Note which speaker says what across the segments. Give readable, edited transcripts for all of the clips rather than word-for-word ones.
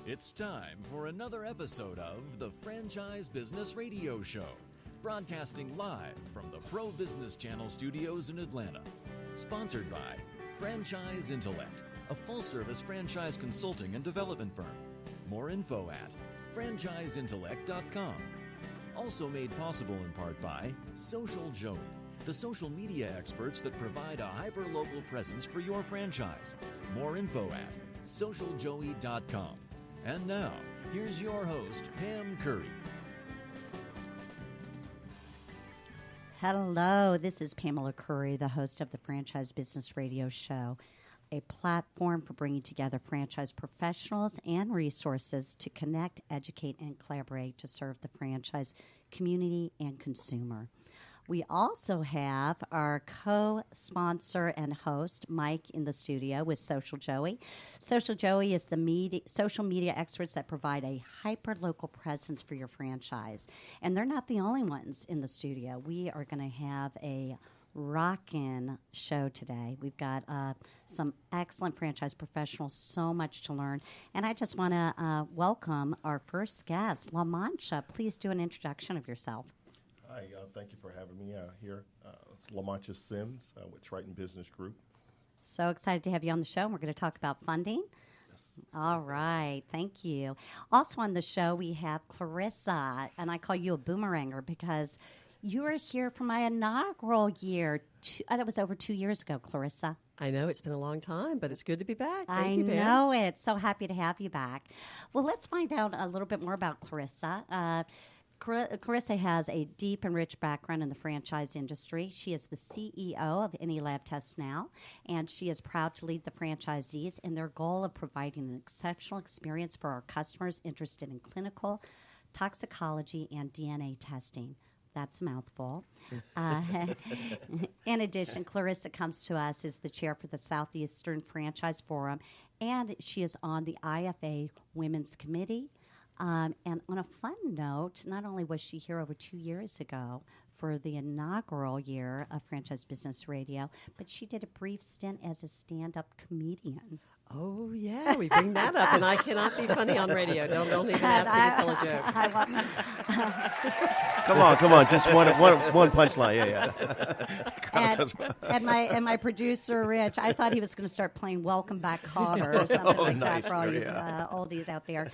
Speaker 1: It's time for another episode of the Franchise Business Radio Show, broadcasting live from the Pro Business Channel studios in Atlanta. Sponsored by Franchise Intellect, a full-service franchise consulting and development firm. More info at franchiseintellect.com. Also made possible in part by Social Joey, the social media experts that provide a hyper-local presence for your franchise. More info at socialjoey.com. And now, here's your host, Pam Curry.
Speaker 2: Hello, this is Pamela Curry, the host of the Franchise Business Radio Show, a platform for bringing together franchise professionals and resources to connect, educate, and collaborate to serve the franchise community and consumer. We also have our co-sponsor and host, Mike, in the studio with Social Joey. Social Joey is the social media experts that provide a hyper-local presence for your franchise. And they're not the only ones in the studio. We are going to have a rockin' show today. We've got some excellent franchise professionals, so much to learn. And I just want to welcome our first guest, La Mancha. Please do an introduction of yourself.
Speaker 3: Hi, thank you for having me here. It's La Mancha Sims with Triton Business Group.
Speaker 2: So excited to have you on the show, and we're going to talk about funding.
Speaker 3: Yes.
Speaker 2: All right, thank you. Also on the show, we have Clarissa, and I call you a boomeranger because you were here for my inaugural year. That was over 2 years ago, Clarissa.
Speaker 4: I know, it's been a long time, but it's good to be back.
Speaker 2: I know it. So happy to have you back. Well, let's find out a little bit more about Clarissa. Clarissa has a deep and rich background in the franchise industry. She is the CEO of Any Lab Tests Now, and she is proud to lead the franchisees in their goal of providing an exceptional experience for our customers interested in clinical, toxicology, and DNA testing. That's a mouthful. In addition, Clarissa comes to us as the chair for the Southeastern Franchise Forum, and she is on the IFA Women's Committee. And on a fun note, not only was she here over 2 years ago for the inaugural year of Franchise Business Radio, but she did a brief stint as a stand-up comedian.
Speaker 4: Oh, yeah, we bring that up, and I cannot be funny on radio. Don't even ask me to tell a joke.
Speaker 5: Come on, just one punchline,
Speaker 2: And my producer, Rich, I thought he was going to start playing Welcome Back Kotter or something that for all you oldies out there.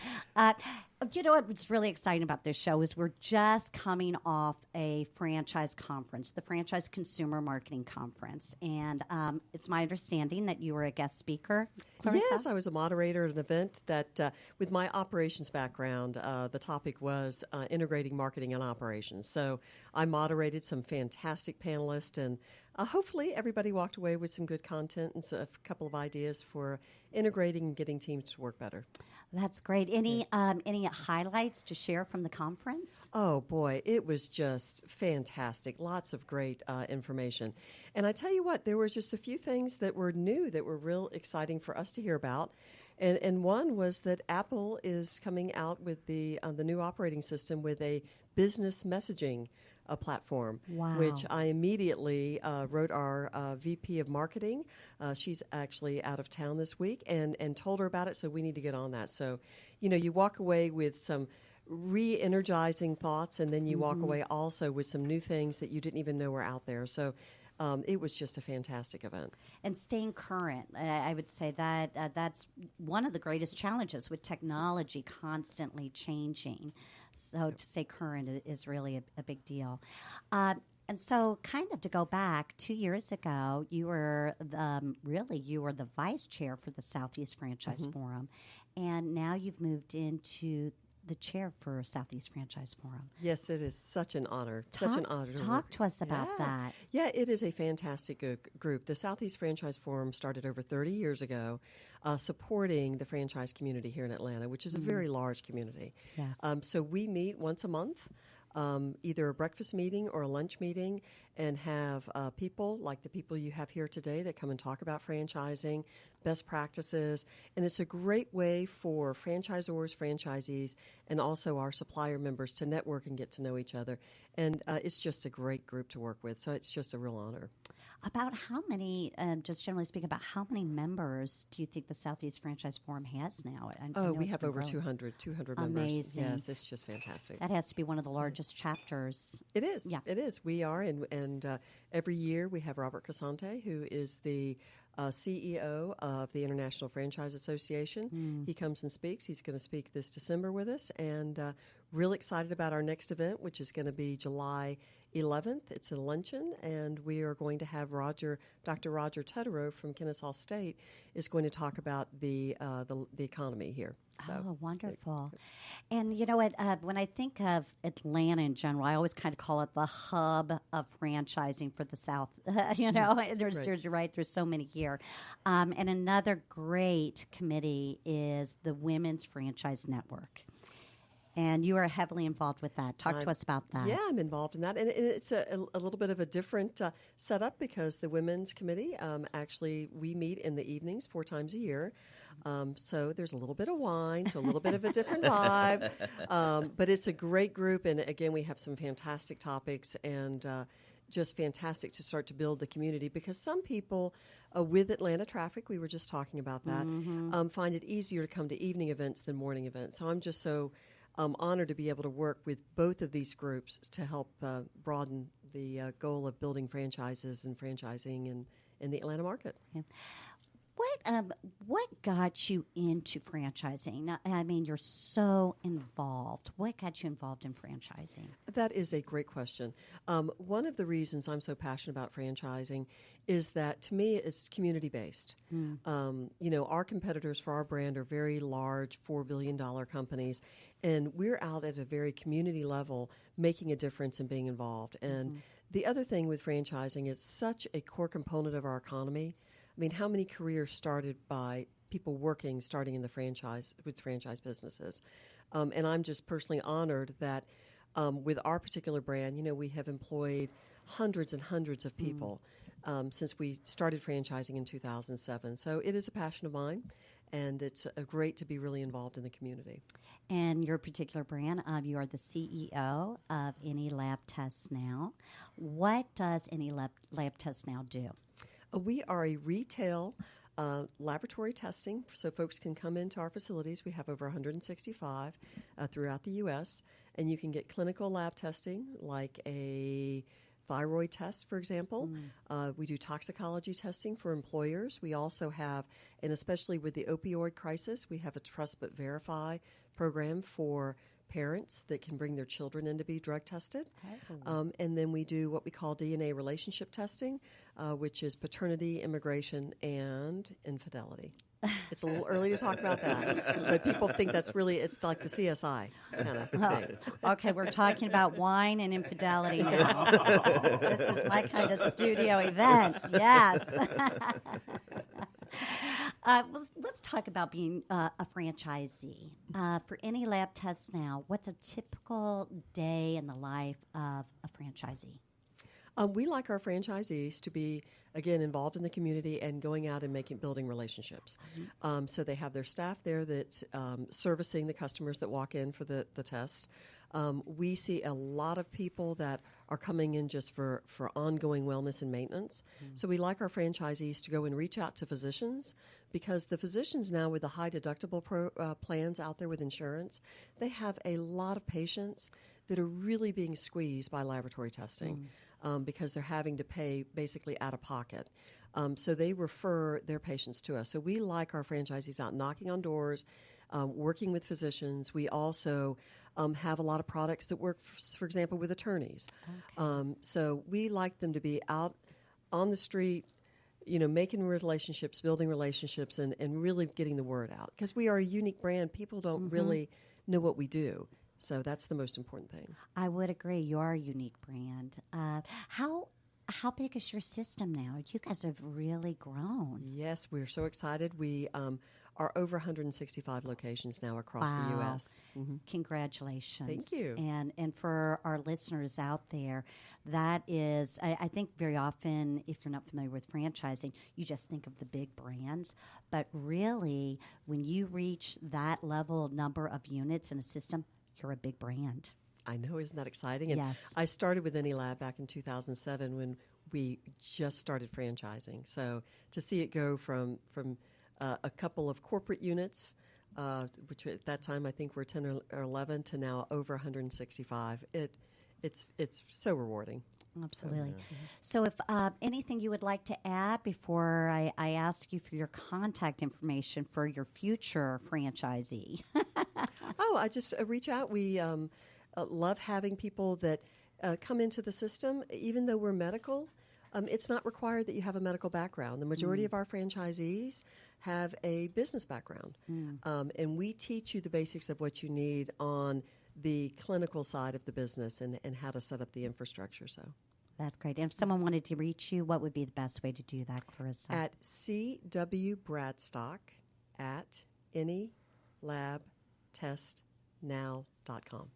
Speaker 2: You know what's really exciting about this show is we're just coming off a franchise conference, the Franchise Consumer Marketing Conference. And it's my understanding that you were a guest speaker, Clarissa?
Speaker 4: Yes, I was a moderator at an event that, with my operations background, the topic was integrating marketing and operations. So I moderated some fantastic panelists, and hopefully everybody walked away with some good content and a couple of ideas for integrating and getting teams to work better.
Speaker 2: That's great. Any highlights to share from the conference?
Speaker 4: Oh, boy, it was just fantastic. Lots of great information. And I tell you what, there was just a few things that were new that were real exciting for us to hear about. And one was that Apple is coming out with the new operating system with a business messaging platform,
Speaker 2: wow.
Speaker 4: Which I immediately wrote our VP of marketing. She's actually out of town this week and told her about it, so we need to get on that. So, you walk away with some re-energizing thoughts, and then you walk away also with some new things that you didn't even know were out there. So it was just a fantastic event.
Speaker 2: And staying current, I would say that that's one of the greatest challenges with technology constantly changing. So to stay current is really a big deal. And so kind of to go back 2 years ago, you were the vice chair for the Southeast Franchise Forum. And now you've moved into the chair for Southeast Franchise Forum.
Speaker 4: Yes, it is such an honor. Such an honor.
Speaker 2: Talk to us about that.
Speaker 4: Yeah, it is a fantastic group. The Southeast Franchise Forum started over 30 years ago, supporting the franchise community here in Atlanta, which is a very large community.
Speaker 2: Yes.
Speaker 4: So we meet once a month. Either a breakfast meeting or a lunch meeting, and have people like the people you have here today that come and talk about franchising, best practices. And it's a great way for franchisors, franchisees, and also our supplier members to network and get to know each other. And it's just a great group to work with. So it's just a real honor.
Speaker 2: About how many, just generally speaking, about how many members do you think the Southeast Franchise Forum has now? I know
Speaker 4: We
Speaker 2: it's
Speaker 4: have
Speaker 2: been
Speaker 4: over
Speaker 2: growing.
Speaker 4: 200 members.
Speaker 2: Amazing.
Speaker 4: Yes, it's just fantastic.
Speaker 2: That has to be one of the largest chapters.
Speaker 4: It is.
Speaker 2: Yeah.
Speaker 4: It is. We are, and every year we have Robert Casante, who is the CEO of the International Franchise Association. He comes and speaks. He's going to speak this December with us, and real excited about our next event, which is going to be July 11th. It's a luncheon, and we are going to have Dr. Roger Totaro from Kennesaw State is going to talk about the economy here. So,
Speaker 2: Oh, wonderful. And you know what? When I think of Atlanta in general, I always kind of call it the hub of franchising for the South. There's so many here. And another great committee is the Women's Franchise Network. And you are heavily involved with that. Talk to us about that.
Speaker 4: Yeah, I'm involved in that. And it's a little bit of a different setup because the Women's Committee, actually, we meet in the evenings 4 times a year. So there's a little bit of wine, so a little bit of a different vibe. But it's a great group. And again, we have some fantastic topics and just fantastic to start to build the community because some people with Atlanta traffic, we were just talking about that, find it easier to come to evening events than morning events. So I'm just so honored to be able to work with both of these groups to help broaden the goal of building franchises and franchising in the Atlanta market.
Speaker 2: Yeah. What got you into franchising? Now, I mean, you're so involved. What got you involved in franchising?
Speaker 4: That is a great question. One of the reasons I'm so passionate about franchising is that, to me, it's community-based. Our competitors for our brand are very large, $4 billion companies, and we're out at a very community level making a difference and being involved. And the other thing with franchising is such a core component of our economy. I mean, how many careers started by people starting in the franchise businesses? And I'm just personally honored that with our particular brand, we have employed hundreds and hundreds of people since we started franchising in 2007. So it is a passion of mine, and it's great to be really involved in the community.
Speaker 2: And your particular brand, you are the CEO of Any Lab Tests Now. What does Any Lab Tests Now do?
Speaker 4: We are a retail laboratory testing, so folks can come into our facilities. We have over 165 throughout the U.S., and you can get clinical lab testing like a thyroid test, for example. We do toxicology testing for employers. We also have, and especially with the opioid crisis, we have a Trust But Verify program for parents that can bring their children in to be drug tested. And then we do what we call DNA relationship testing, which is paternity, immigration, and infidelity. It's a little early to talk about that, but people think that's really, it's like the CSI kind of thing.
Speaker 2: Okay, we're talking about wine and infidelity now. This is my kind of studio event, yes. Let's talk about being a franchisee. For Any Lab Tests Now, what's a typical day in the life of a franchisee?
Speaker 4: We like our franchisees to be, again, involved in the community and going out and building relationships. So they have their staff there that's servicing the customers that walk in for the test. We see a lot of people that are coming in just for ongoing wellness and maintenance. So we like our franchisees to go and reach out to physicians because the physicians now with the high deductible plans out there with insurance, they have a lot of patients that are really being squeezed by laboratory testing because they're having to pay basically out of pocket. So they refer their patients to us. So we like our franchisees out knocking on doors, working with physicians. We also have a lot of products that work, for example, with attorneys. Okay. So we like them to be out on the street, making relationships, building relationships, and really getting the word out. Because we are a unique brand. People don't really know what we do. So that's the most important thing.
Speaker 2: I would agree. You are a unique brand. How big is your system now? You guys have really grown.
Speaker 4: Yes, we're so excited. We are over 165 locations now across the U.S.
Speaker 2: Congratulations.
Speaker 4: Thank you.
Speaker 2: And for our listeners out there, that is, I think very often, if you're not familiar with franchising, you just think of the big brands. But really, when you reach that level number of units in a system, you're a big brand.
Speaker 4: I know, isn't that exciting? And
Speaker 2: yes.
Speaker 4: I started with Any Lab back in 2007 when we just started franchising. So to see it go from a couple of corporate units, which at that time I think were 10 or 11, to now over 165, it's so rewarding.
Speaker 2: Absolutely. So if anything you would like to add before I ask you for your contact information for your future franchisee.
Speaker 4: I just reach out. We love having people that come into the system, even though we're medical. It's not required that you have a medical background. The majority of our franchisees have a business background. And we teach you the basics of what you need on the clinical side of the business and how to set up the infrastructure. So
Speaker 2: that's great. And if someone wanted to reach you, what would be the best way to do that, Clarissa?
Speaker 4: At C.W. Bradstock at anylabtestnow.com.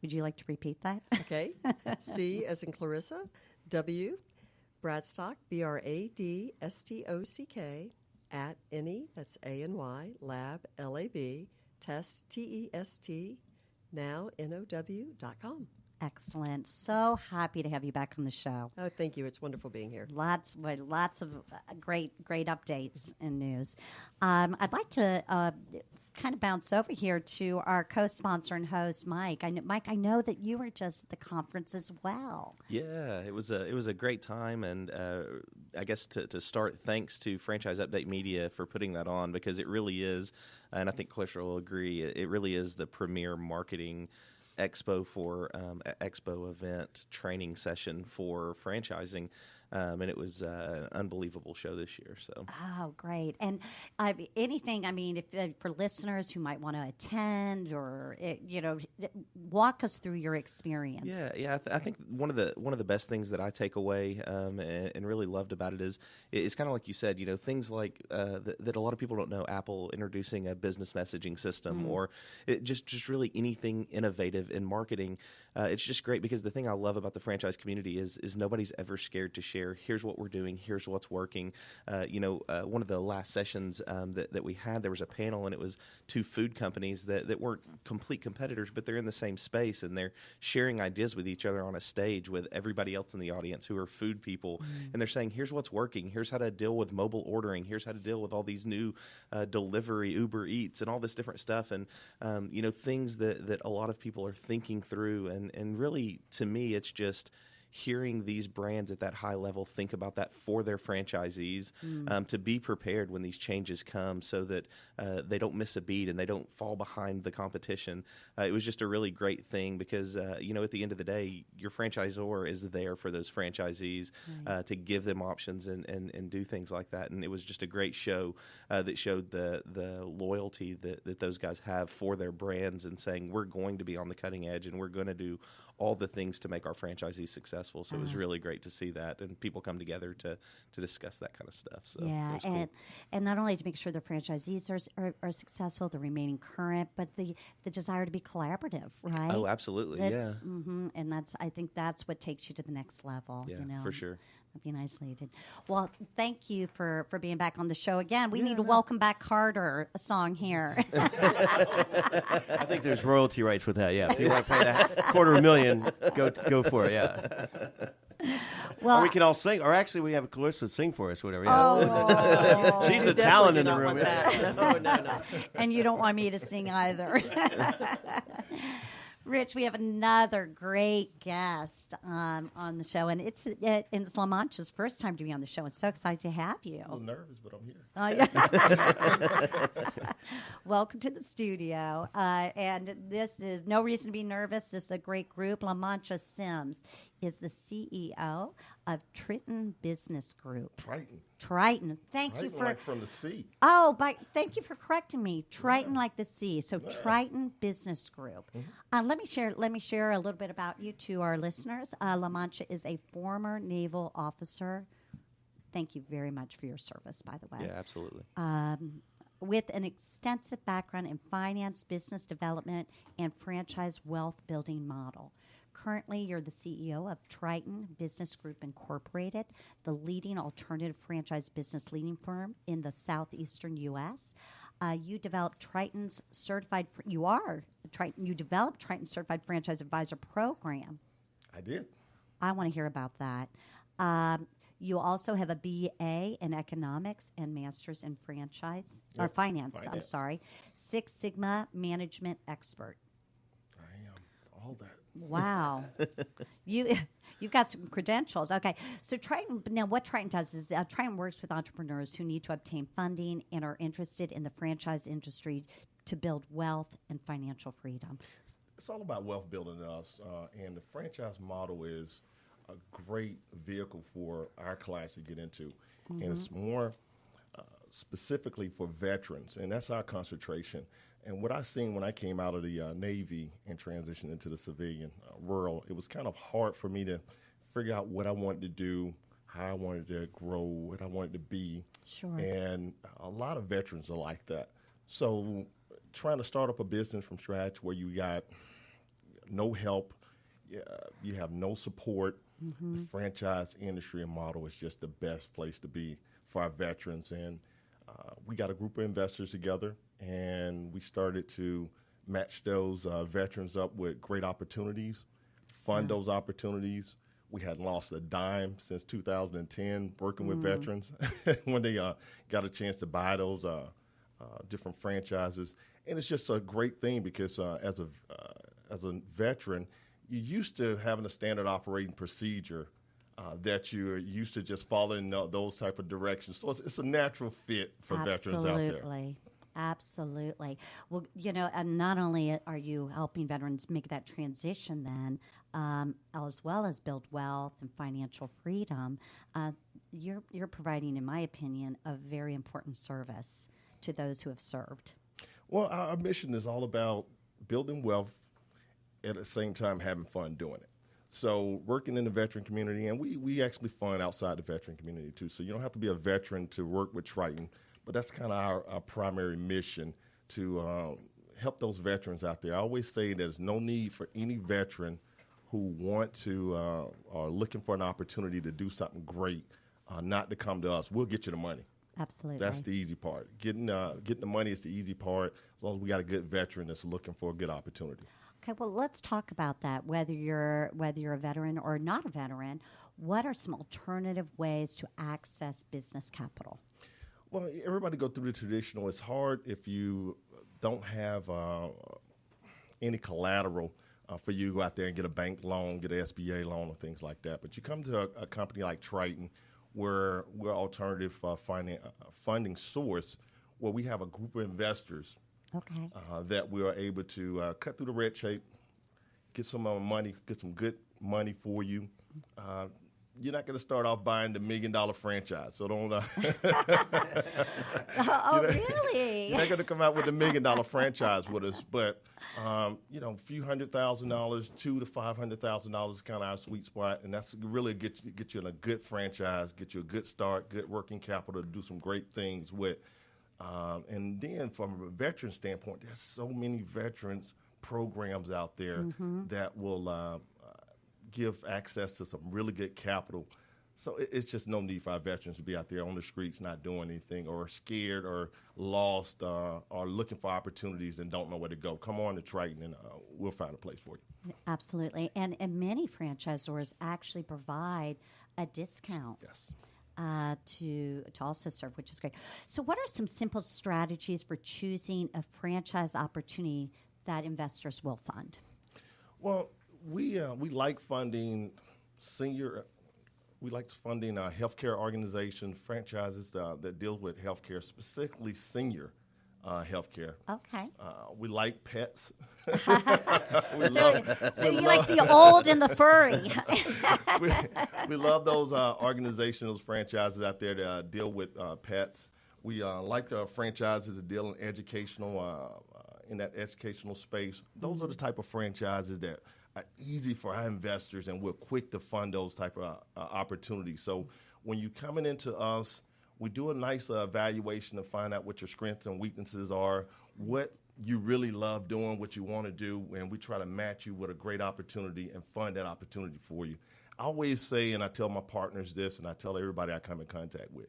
Speaker 2: Would you like to repeat that?
Speaker 4: Okay. C as in Clarissa, W, Bradstock, Bradstock, at any, that's A-N-Y, lab, L-A-B, test, T-E-S-T, now, N-O-W.com.
Speaker 2: Excellent. So happy to have you back on the show.
Speaker 4: Oh, thank you. It's wonderful being here.
Speaker 2: Lots of great updates and news. I'd like to kind of bounce over here to our co-sponsor and host, Mike. Mike, I know that you were just at the conference as well.
Speaker 5: Yeah, it was a great time, and I guess to start, thanks to Franchise Update Media for putting that on, because it really is, and I think Clarissa will agree, it really is the premier marketing expo event training session for franchising. And it was an unbelievable show this year. So,
Speaker 2: oh, great! And anything, I mean, if for listeners who might want to attend, or walk us through your experience.
Speaker 5: Yeah. I think one of the best things that I take away and really loved about it is it's kind of like you said, things like that a lot of people don't know. Apple introducing a business messaging system, or just really anything innovative in marketing. It's just great, because the thing I love about the franchise community is nobody's ever scared to share. Here's what we're doing. Here's what's working. One of the last sessions that we had, there was a panel, and it was two food companies that weren't complete competitors, but they're in the same space, and they're sharing ideas with each other on a stage with everybody else in the audience who are food people. And they're saying, here's what's working. Here's how to deal with mobile ordering. Here's how to deal with all these new delivery, Uber Eats, and all this different stuff. And, things that a lot of people are thinking through. And really, to me, it's just hearing these brands at that high level think about that for their franchisees, to be prepared when these changes come, so that they don't miss a beat and they don't fall behind the competition. It was just a really great thing, because at the end of the day, your franchisor is there for those franchisees, to give them options and do things like that. And it was just a great show that showed the loyalty that those guys have for their brands, and saying, we're going to be on the cutting edge, and we're going to do all the things to make our franchisees successful. So it was really great to see that, and people come together to discuss that kind of stuff. So
Speaker 2: yeah,
Speaker 5: cool.
Speaker 2: and not only to make sure the franchisees are successful, the remaining current, but the desire to be collaborative, right?
Speaker 5: Oh, absolutely,
Speaker 2: that's, and I think that's what takes you to the next level.
Speaker 5: Yeah, for sure.
Speaker 2: Being isolated. Well, thank you for being back on the show again. We need to welcome back Carter a song here.
Speaker 5: I think there's royalty rights with that. Yeah, if you want to pay that $250,000, go for it. Yeah.
Speaker 2: Well,
Speaker 5: or we can all sing, or actually we have Clarissa sing for us, whatever. Yeah.
Speaker 2: Oh,
Speaker 5: she's a talent in the room.
Speaker 4: No.
Speaker 2: And you don't want me to sing either. Rich, we have another great guest on the show, and it's La Mancha's first time to be on the show. I'm so excited to have you.
Speaker 3: A little nervous, but I'm here.
Speaker 2: Welcome to the studio. And this is no reason to be nervous. This is a great group. La Mancha Sims is the CEO of Triton Business Group. Triton. Thank you for
Speaker 3: like from the sea.
Speaker 2: Oh, thank you for correcting me. Triton like the sea. So Triton Business Group. Let me share a little bit about you to our listeners. La Mancha is a former naval officer. Thank you very much for your service, by the way.
Speaker 5: Yeah, absolutely.
Speaker 2: With an extensive background in finance, business development, and franchise wealth building model. Currently, you're the CEO of Triton Business Group Incorporated, the leading alternative franchise business leading firm in the Southeastern U.S. You developed Triton's certified. You developed Triton's certified franchise advisor program.
Speaker 3: I did.
Speaker 2: I want to hear about that. You also have a BA in economics and master's in finance. I'm sorry. Six Sigma management expert.
Speaker 3: I am all that.
Speaker 2: Wow. You've got some credentials. Okay. So Triton, now what Triton does is Triton works with entrepreneurs who need to obtain funding and are interested in the franchise industry to build wealth and financial freedom.
Speaker 3: It's all about wealth building to us, and the franchise model is a great vehicle for our clients to get into, and it's more specifically for veterans, and that's our concentration. And what I seen when I came out of the Navy and transitioned into the civilian world, it was kind of hard for me to figure out what I wanted to do, how I wanted to grow, what I wanted to be.
Speaker 2: Sure.
Speaker 3: And a lot of veterans are like that. So trying to start up a business from scratch where you got no help, you have no support, the franchise industry and model is just the best place to be for our veterans. And we got a group of investors together, and we started to match those veterans up with great opportunities, fund those opportunities. We hadn't lost a dime since 2010 working with veterans when they got a chance to buy those different franchises. And it's just a great thing because as a veteran, you're used to having a standard operating procedure that you're used to just following those type of directions. So it's a natural fit for veterans out there.
Speaker 2: Absolutely. Well, and not only are you helping veterans make that transition then, as well as build wealth and financial freedom, you're providing, in my opinion, a very important service to those who have served.
Speaker 3: Well, our mission is all about building wealth at the same time having fun doing it. So working in the veteran community, and we actually fund outside the veteran community too. So you don't have to be a veteran to work with Triton, but that's kind of our primary mission to help those veterans out there. I always say there's no need for any veteran who want to are looking for an opportunity to do something great not to come to us. We'll get you the money.
Speaker 2: Absolutely.
Speaker 3: That's the easy part. Getting the money is the easy part, as long as we got a good veteran that's looking for a good opportunity.
Speaker 2: Okay, well, let's talk about that. Whether you're a veteran or not a veteran, what are some alternative ways to access business capital?
Speaker 3: Well, everybody go through the traditional. It's hard if you don't have any collateral for you to go out there and get a bank loan, get an SBA loan, or things like that. But you come to a company like Triton, where we're an alternative funding source, where we have a group of investors that we are able to cut through the red tape, get some money, get some good money for you. You're not going to start off buying the $1 million franchise, so don't.
Speaker 2: Really?
Speaker 3: You're not going to come out with a $1 million franchise with us, but a few $100,000, $200,000 to $500,000 is kind of our sweet spot, and that's really get you in a good franchise, get you a good start, good working capital to do some great things with. And then from a veteran standpoint, there's so many veterans programs out there that will give access to some really good capital. So it's just no need for our veterans to be out there on the streets not doing anything, or scared or lost or looking for opportunities and don't know where to go. Come on to Triton and we'll find a place for you.
Speaker 2: Absolutely. And many franchisors actually provide a discount.
Speaker 3: Yes.
Speaker 2: To also serve, which is great. So what are some simple strategies for choosing a franchise opportunity that investors will fund?
Speaker 3: Well, we like funding healthcare organizations, franchises that deal with healthcare, specifically senior healthcare.
Speaker 2: Okay.
Speaker 3: We like pets.
Speaker 2: So you like the old and the furry.
Speaker 3: we love those organizations, those franchises out there that deal with pets. We like franchises that deal in that educational space. Those are the type of franchises that are easy for our investors, and we're quick to fund those type of opportunities. So when you're coming into us, we do a nice evaluation to find out what your strengths and weaknesses are, what you really love doing, what you want to do, and we try to match you with a great opportunity and fund that opportunity for you. I always say, and I tell my partners this, and I tell everybody I come in contact with,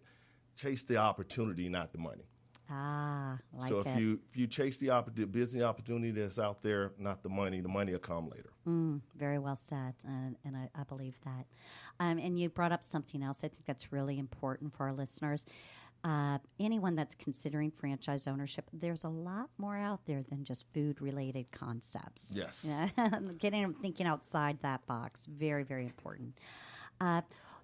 Speaker 3: chase the opportunity, not the money.
Speaker 2: Like
Speaker 3: so
Speaker 2: it.
Speaker 3: if you chase the business opportunity that's out there, not the money will come later.
Speaker 2: Very well said, and I believe that. And you brought up something else. I think that's really important for our listeners. Anyone that's considering franchise ownership, there's a lot more out there than just food-related concepts.
Speaker 3: Yes.
Speaker 2: Thinking outside that box, very, very important.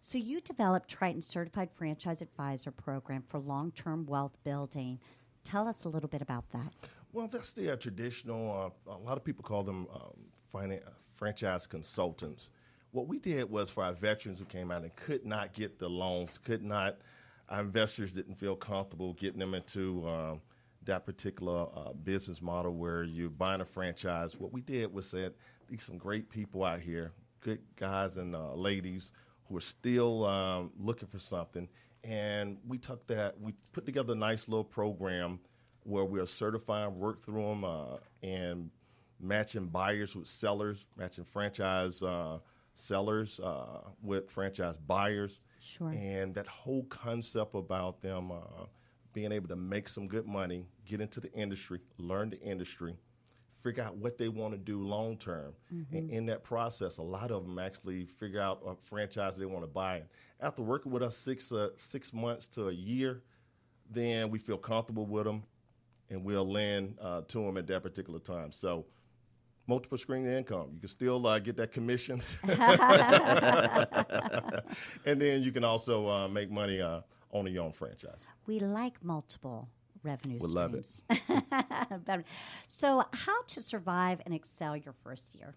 Speaker 2: So you developed Triton Certified Franchise Advisor Program for long-term wealth building. Tell us a little bit about that.
Speaker 3: Well, that's the traditional, a lot of people call them franchise consultants. What we did was for our veterans who came out and could not get the loans, our investors didn't feel comfortable getting them into that particular business model where you're buying a franchise. What we did was said, these some great people out here, good guys and ladies who are still looking for something. And we took that, we put together a nice little program where we're certifying, work through them, and matching buyers with sellers, matching franchise sellers with franchise buyers.
Speaker 2: Sure.
Speaker 3: And that whole concept about them being able to make some good money, get into the industry, learn the industry, figure out what they want to do long term. And in that process, a lot of them actually figure out a franchise they want to buy. After working with us 6 months to a year, then we feel comfortable with them, and we'll lend to them at that particular time. So multiple stream of income. You can still get that commission. And then you can also make money owning your own franchise.
Speaker 2: We like multiple revenue
Speaker 3: We
Speaker 2: streams.
Speaker 3: love it.
Speaker 2: So how to survive and excel your first year?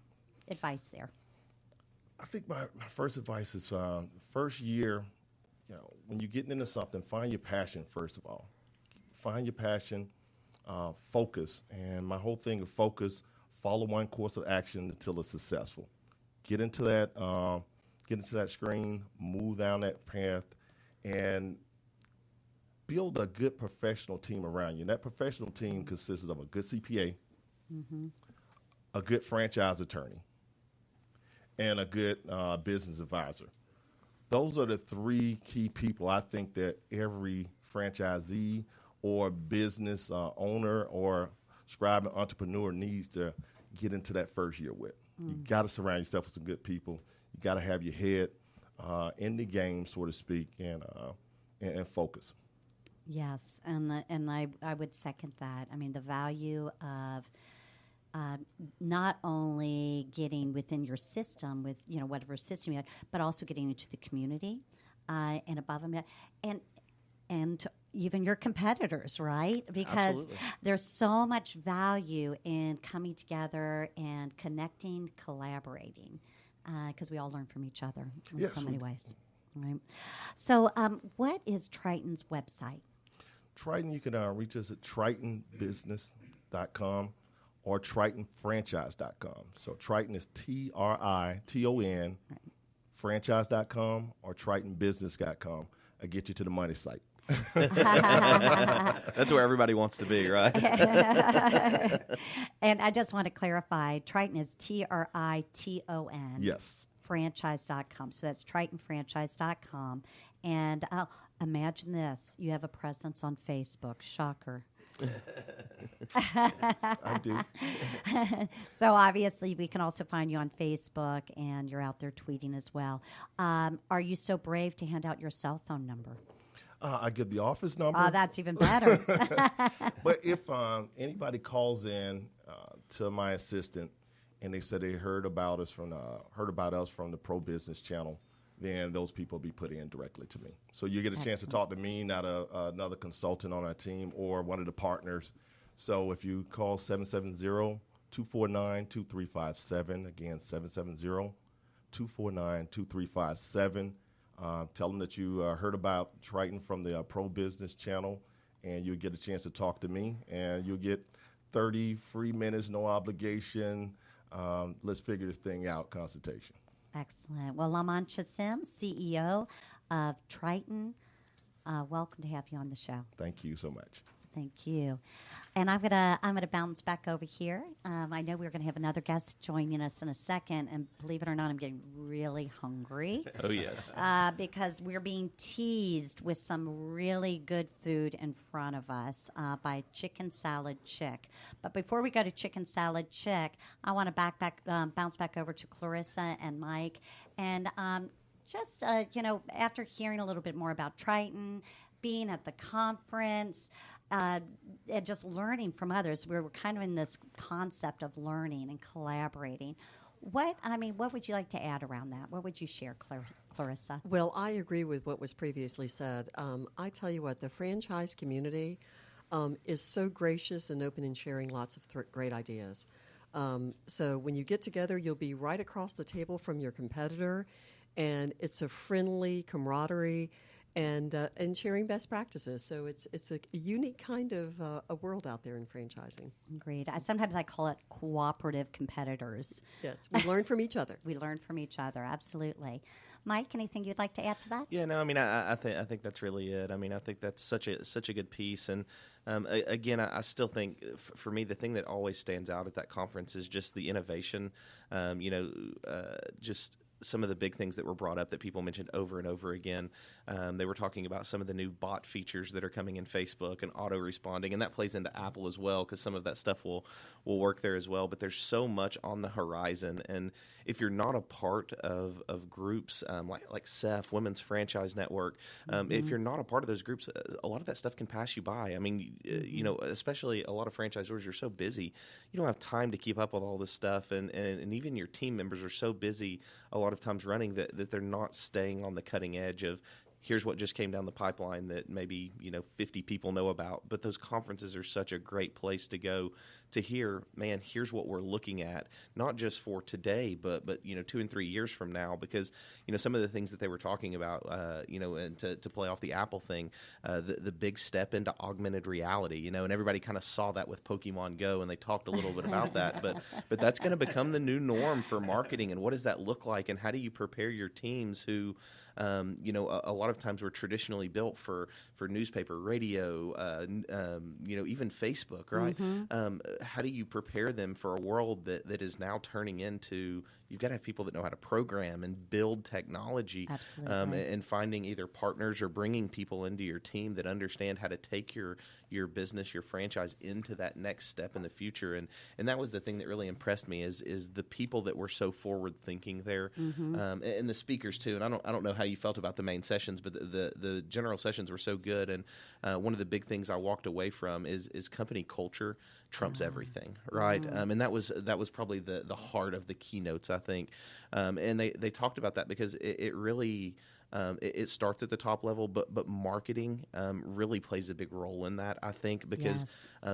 Speaker 2: Advice there.
Speaker 3: I think my first advice is first year, when you're getting into something, find your passion first of all. Find your passion, focus. And my whole thing of focus, follow one course of action until it's successful. Get into that screen, move down that path, and build a good professional team around you. And that professional team consists of a good CPA, a good franchise attorney, and a good business advisor. Those are the 3 key people I think that every franchisee or business owner or scribe and entrepreneur needs to get into that first year with. You got to surround yourself with some good people. You got to have your head in the game, so to speak, and focus.
Speaker 2: Yes, and I would second that. I mean, the value of not only getting within your system with whatever system you had, but also getting into the community and above and beyond, and even your competitors, right? Because
Speaker 5: Absolutely.
Speaker 2: There's so much value in coming together and connecting, collaborating, because we all learn from each other in so many ways. Right. So, what is Triton's website?
Speaker 3: Triton, you can reach us at tritonbusiness.com or tritonfranchise.com. So Triton is Triton, franchise.com or tritonbusiness.com. I get you to the money site.
Speaker 5: That's where everybody wants to be, right?
Speaker 2: And I just want to clarify, Triton is Triton.
Speaker 3: Yes.
Speaker 2: Franchise.com. So that's tritonfranchise.com. And imagine this. You have a presence on Facebook. Shocker.
Speaker 3: I do.
Speaker 2: So obviously we can also find you on Facebook, and you're out there tweeting as well. Are you so brave to hand out your cell phone number?
Speaker 3: I give the office number.
Speaker 2: Oh, that's even better.
Speaker 3: But if anybody calls in to my assistant and they said they heard about us from the Pro Business Channel, then those people will be put in directly to me. So you get a chance to talk to me, not another consultant on our team or one of the partners. So if you call 770-249-2357, again, 770-249-2357, tell them that you heard about Triton from the Pro Business Channel, and you'll get a chance to talk to me, and you'll get 30 free minutes, no obligation. Let's figure this thing out consultation.
Speaker 2: Excellent. Well, Lamont Chasim, CEO of Triton, welcome to have you on the show.
Speaker 3: Thank you so much.
Speaker 2: Thank you. And I'm gonna bounce back over here. I know we're gonna have another guest joining us in a second, and believe it or not, I'm getting really hungry.
Speaker 5: Oh yes,
Speaker 2: because we're being teased with some really good food in front of us by Chicken Salad Chick. But before we go to Chicken Salad Chick, I want to bounce back over to Clarissa and Mike, and just after hearing a little bit more about Triton, being at the conference. And just learning from others. We're kind of in this concept of learning and collaborating. What would you like to add around that? What would you share, Clarissa?
Speaker 4: Well, I agree with what was previously said. I tell you what, the franchise community is so gracious and open in sharing lots of great ideas. So when you get together, you'll be right across the table from your competitor, and it's a friendly camaraderie and sharing best practices. So it's a unique kind of a world out there in franchising.
Speaker 2: Agreed. Sometimes I call it cooperative competitors.
Speaker 4: Yes, we learn from each other.
Speaker 2: We learn from each other, absolutely. Mike, anything you'd like to add to that?
Speaker 5: Yeah, no, I mean, I think that's really it. I mean, I think that's such a good piece, and again, I still think for me the thing that always stands out at that conference is just the innovation. Just some of the big things that were brought up that people mentioned over and over again. They were talking about some of the new bot features that are coming in Facebook and auto responding, and that plays into Apple as well because some of that stuff will work there as well. But there's so much on the horizon, and if you're not a part of groups like CEF, Women's Franchise Network, if you're not a part of those groups, a lot of that stuff can pass you by. I mean, especially a lot of franchisors are so busy, you don't have time to keep up with all this stuff, and even your team members are so busy a lot of times running that they're not staying on the cutting edge of here's what just came down the pipeline that maybe 50 people know about. But those conferences are such a great place to go to hear, man, here's what we're looking at, not just for today, but 2 and 3 years from now, because some of the things that they were talking about, and to play off the Apple thing, the big step into augmented reality, and everybody kind of saw that with Pokemon Go, and they talked a little bit about that, but that's going to become the new norm for marketing, and what does that look like, and how do you prepare your teams who a lot of times we're traditionally built for newspaper, radio, even Facebook, right? How do you prepare them for a world that is now turning into, you've got to have people that know how to program and build technology, and finding either partners or bringing people into your team that understand how to take your business, your franchise into that next step in the future. And that was the thing that really impressed me is the people that were so forward thinking there, and the speakers too. And I don't know how you felt about the main sessions, but the general sessions were so good. And one of the big things I walked away from is company culture trumps everything, right? And that was probably the heart of the keynotes, I think. And they talked about that because it really it starts at the top level, but marketing really plays a big role in that, I think, because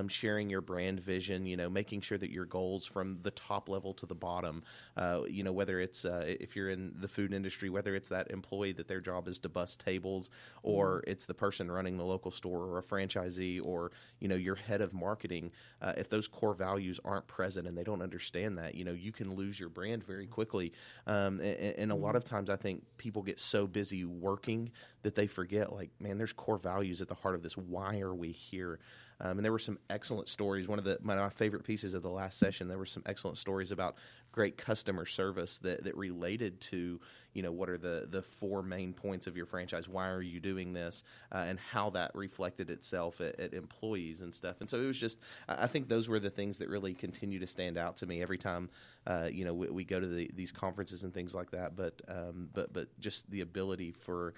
Speaker 5: sharing your brand vision, making sure that your goals from the top level to the bottom, whether it's if you're in the food industry, whether it's that employee that their job is to bus tables, or it's the person running the local store, or a franchisee, or your head of marketing, if those core values aren't present and they don't understand that, you can lose your brand very quickly. And a lot of times I think people get so busy working that they forget, like, man, there's core values at the heart of this. Why are we here? And there were some excellent stories. One of my favorite pieces of the last session, there were some excellent stories about great customer service that related to, what are the 4 main points of your franchise? Why are you doing this? And how that reflected itself at employees and stuff. And so it was just, I think those were the things that really continue to stand out to me every time, we go to these conferences and things like that. But just the ability for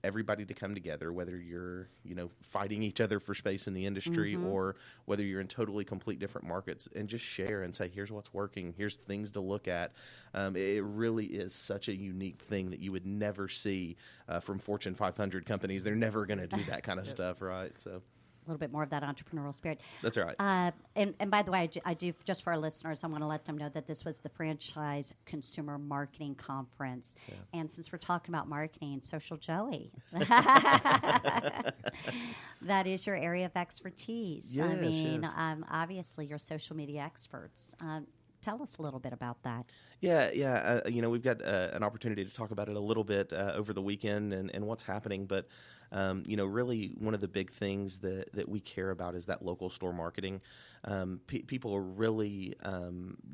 Speaker 5: everybody to come together, whether you're, fighting each other for space in the industry, or whether you're in totally complete different markets, and just share and say, here's what's working, here's things to look at. It really is such a unique thing that you would never see from Fortune 500 companies. They're never going to do that kind of stuff, right? So
Speaker 2: a little bit more of that entrepreneurial spirit.
Speaker 5: That's right.
Speaker 2: And by the way, I do, just for our listeners, I want to let them know that this was the Franchise Consumer Marketing Conference. Yeah. And since we're talking about marketing, Social Joey, that is your area of expertise.
Speaker 5: Yes,
Speaker 2: I mean,
Speaker 5: yes.
Speaker 2: Obviously you're social media experts. Tell us a little bit about that.
Speaker 5: Yeah. We've got an opportunity to talk about it a little bit over the weekend and what's happening. But Really one of the big things that we care about is that local store marketing. People really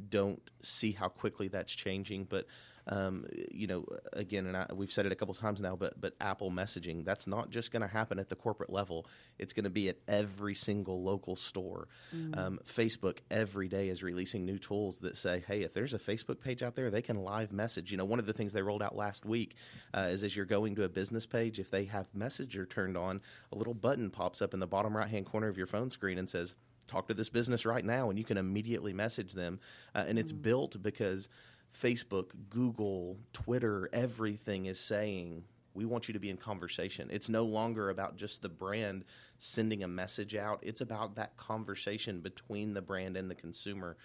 Speaker 5: don't see how quickly that's changing, but again, and we've said it a couple times now, but Apple messaging, that's not just going to happen at the corporate level. It's going to be at every single local store. Facebook every day is releasing new tools that say, hey, if there's a Facebook page out there, they can live message. One of the things they rolled out last week is as you're going to a business page, if they have Messenger turned on, a little button pops up in the bottom right-hand corner of your phone screen and says, talk to this business right now, and you can immediately message them. And it's built because Facebook, Google, Twitter, everything is saying, we want you to be in conversation. It's no longer about just the brand sending a message out. It's about that conversation between the brand and the consumer.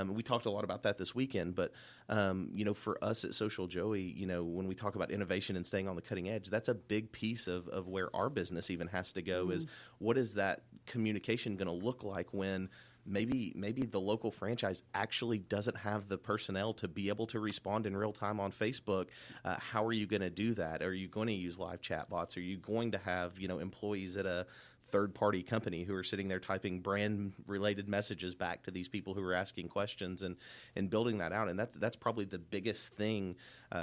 Speaker 5: We talked a lot about that this weekend, but, for us at Social Joey, when we talk about innovation and staying on the cutting edge, that's a big piece of where our business even has to go is what is that communication going to look like when maybe the local franchise actually doesn't have the personnel to be able to respond in real time on Facebook. How are you going to do that? Are you going to use live chat bots? Are you going to have, employees at a third-party company who are sitting there typing brand-related messages back to these people who are asking questions and building that out? And that's probably the biggest thing,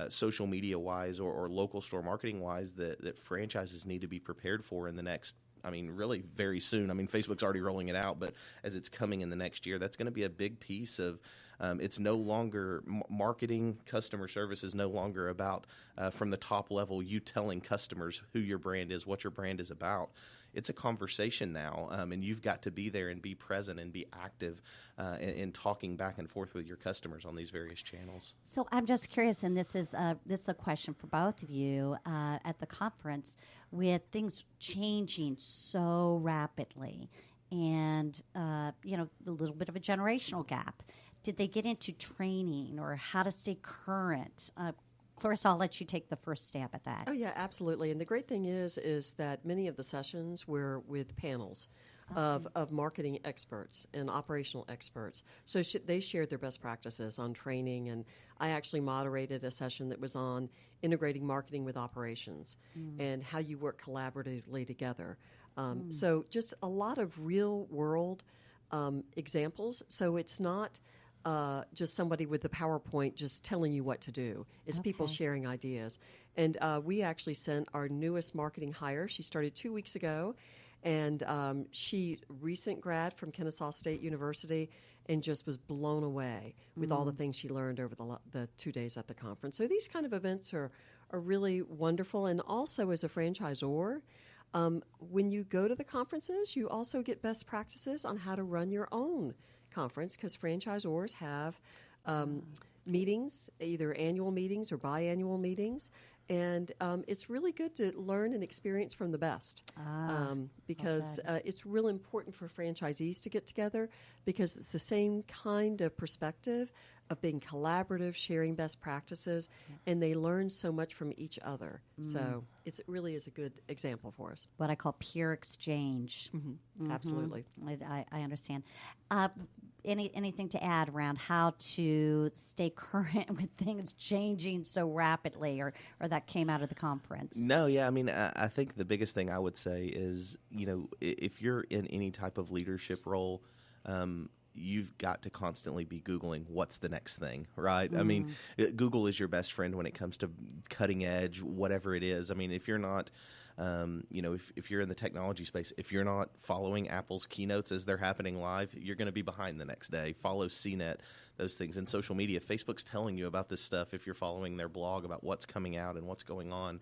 Speaker 5: social media-wise or local store marketing-wise, that franchises need to be prepared for in the next, really very soon. Facebook's already rolling it out, but as it's coming in the next year, that's going to be a big piece of it's no longer marketing. Customer service is no longer about from the top level you telling customers who your brand is, what your brand is about. It's a conversation now, and you've got to be there and be present and be active in talking back and forth with your customers on these various channels.
Speaker 2: So I'm just curious, and this is a question for both of you at the conference, with things changing so rapidly, and a little bit of a generational gap. Did they get into training or how to stay current? Clarissa, I'll let you take the first stab at that.
Speaker 4: Oh, yeah, absolutely. And the great thing is that many of the sessions were with panels of marketing experts and operational experts. So they shared their best practices on training, and I actually moderated a session that was on integrating marketing with operations and how you work collaboratively together. So just a lot of real-world examples. So it's not just somebody with the PowerPoint just telling you what to do. It's people sharing ideas. And we actually sent our newest marketing hire. She started 2 weeks ago, and she recent grad from Kennesaw State University and just was blown away with all the things she learned over the 2 days at the conference. So these kind of events are really wonderful. And also as a franchisor, when you go to the conferences, you also get best practices on how to run your own conference, because franchisors have meetings, either annual meetings or biannual meetings, and it's really good to learn and experience from the best because it's real important for franchisees to get together, because it's the same kind of perspective of being collaborative, sharing best practices, and they learn so much from each other. So it really is a good example for us.
Speaker 2: What I call peer exchange.
Speaker 4: Absolutely.
Speaker 2: I understand. Anything to add around how to stay current with things changing so rapidly, or that came out of the conference?
Speaker 5: No, yeah. I think the biggest thing I would say is, if you're in any type of leadership role, you've got to constantly be Googling what's the next thing, right? Google is your best friend when it comes to cutting edge, whatever it is. If you're not, if you're in the technology space, if you're not following Apple's keynotes as they're happening live, you're going to be behind the next day. Follow CNET, those things. In social media, Facebook's telling you about this stuff if you're following their blog about what's coming out and what's going on.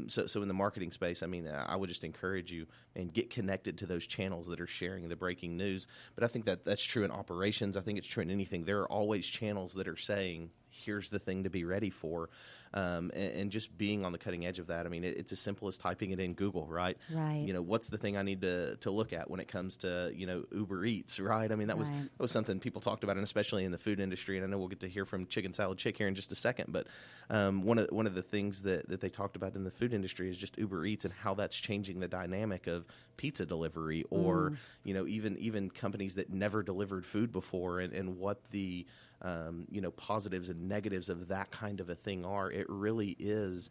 Speaker 5: So in the marketing space, I would just encourage you and get connected to those channels that are sharing the breaking news. But I think that's true in operations. I think it's true in anything. There are always channels that are saying, here's the thing to be ready for. And just being on the cutting edge of that. It's as simple as typing it in Google, right?
Speaker 2: Right.
Speaker 5: What's the thing I need to look at when it comes to, Uber Eats, right? That was something people talked about, and especially in the food industry. And I know we'll get to hear from Chicken Salad Chick here in just a second. But one of the things that they talked about in the food industry is just Uber Eats and how that's changing the dynamic of pizza delivery, or even companies that never delivered food before, and what the positives and negatives of that kind of a thing are. It really is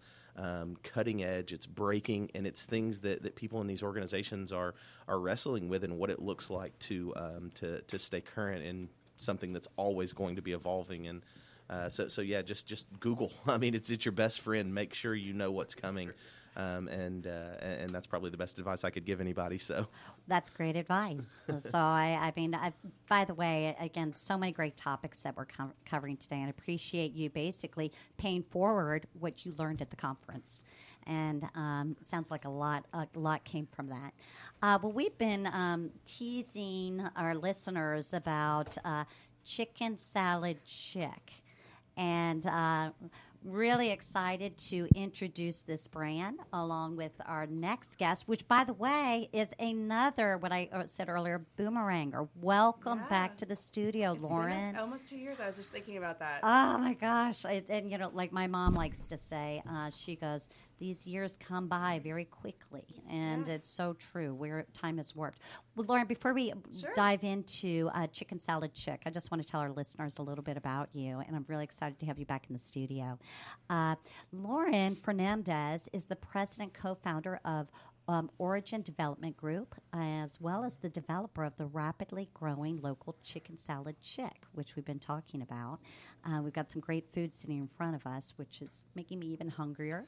Speaker 5: cutting edge. It's breaking, and it's things that people in these organizations are wrestling with, and what it looks like to stay current in something that's always going to be evolving. And so yeah, just Google. I mean, it's your best friend. Make sure you know what's coming. And that's probably the best advice I could give anybody. So
Speaker 2: that's great advice. So I mean, by the way, again, so many great topics that we're covering today, and I appreciate you basically paying forward what you learned at the conference. And sounds like a lot came from that. Well, we've been teasing our listeners about chicken salad chick, and really excited to introduce this brand along with our next guest, which, by the way, is another, what I said earlier, boomeranger. Welcome back to the studio, Lauren.
Speaker 6: Been almost 2 years. I was just thinking about that.
Speaker 2: Oh, my gosh. And, like my mom likes to say, she goes, these years come by very quickly, and it's so true. Where time has warped. Well, Lauren, before we dive into Chicken Salad Chick, I just want to tell our listeners a little bit about you, and I'm really excited to have you back in the studio. Lauren Fernandez is the president, co-founder of Origin Development Group, as well as the developer of the rapidly growing local Chicken Salad Chick, which we've been talking about. We've got some great food sitting in front of us, which is making me even hungrier.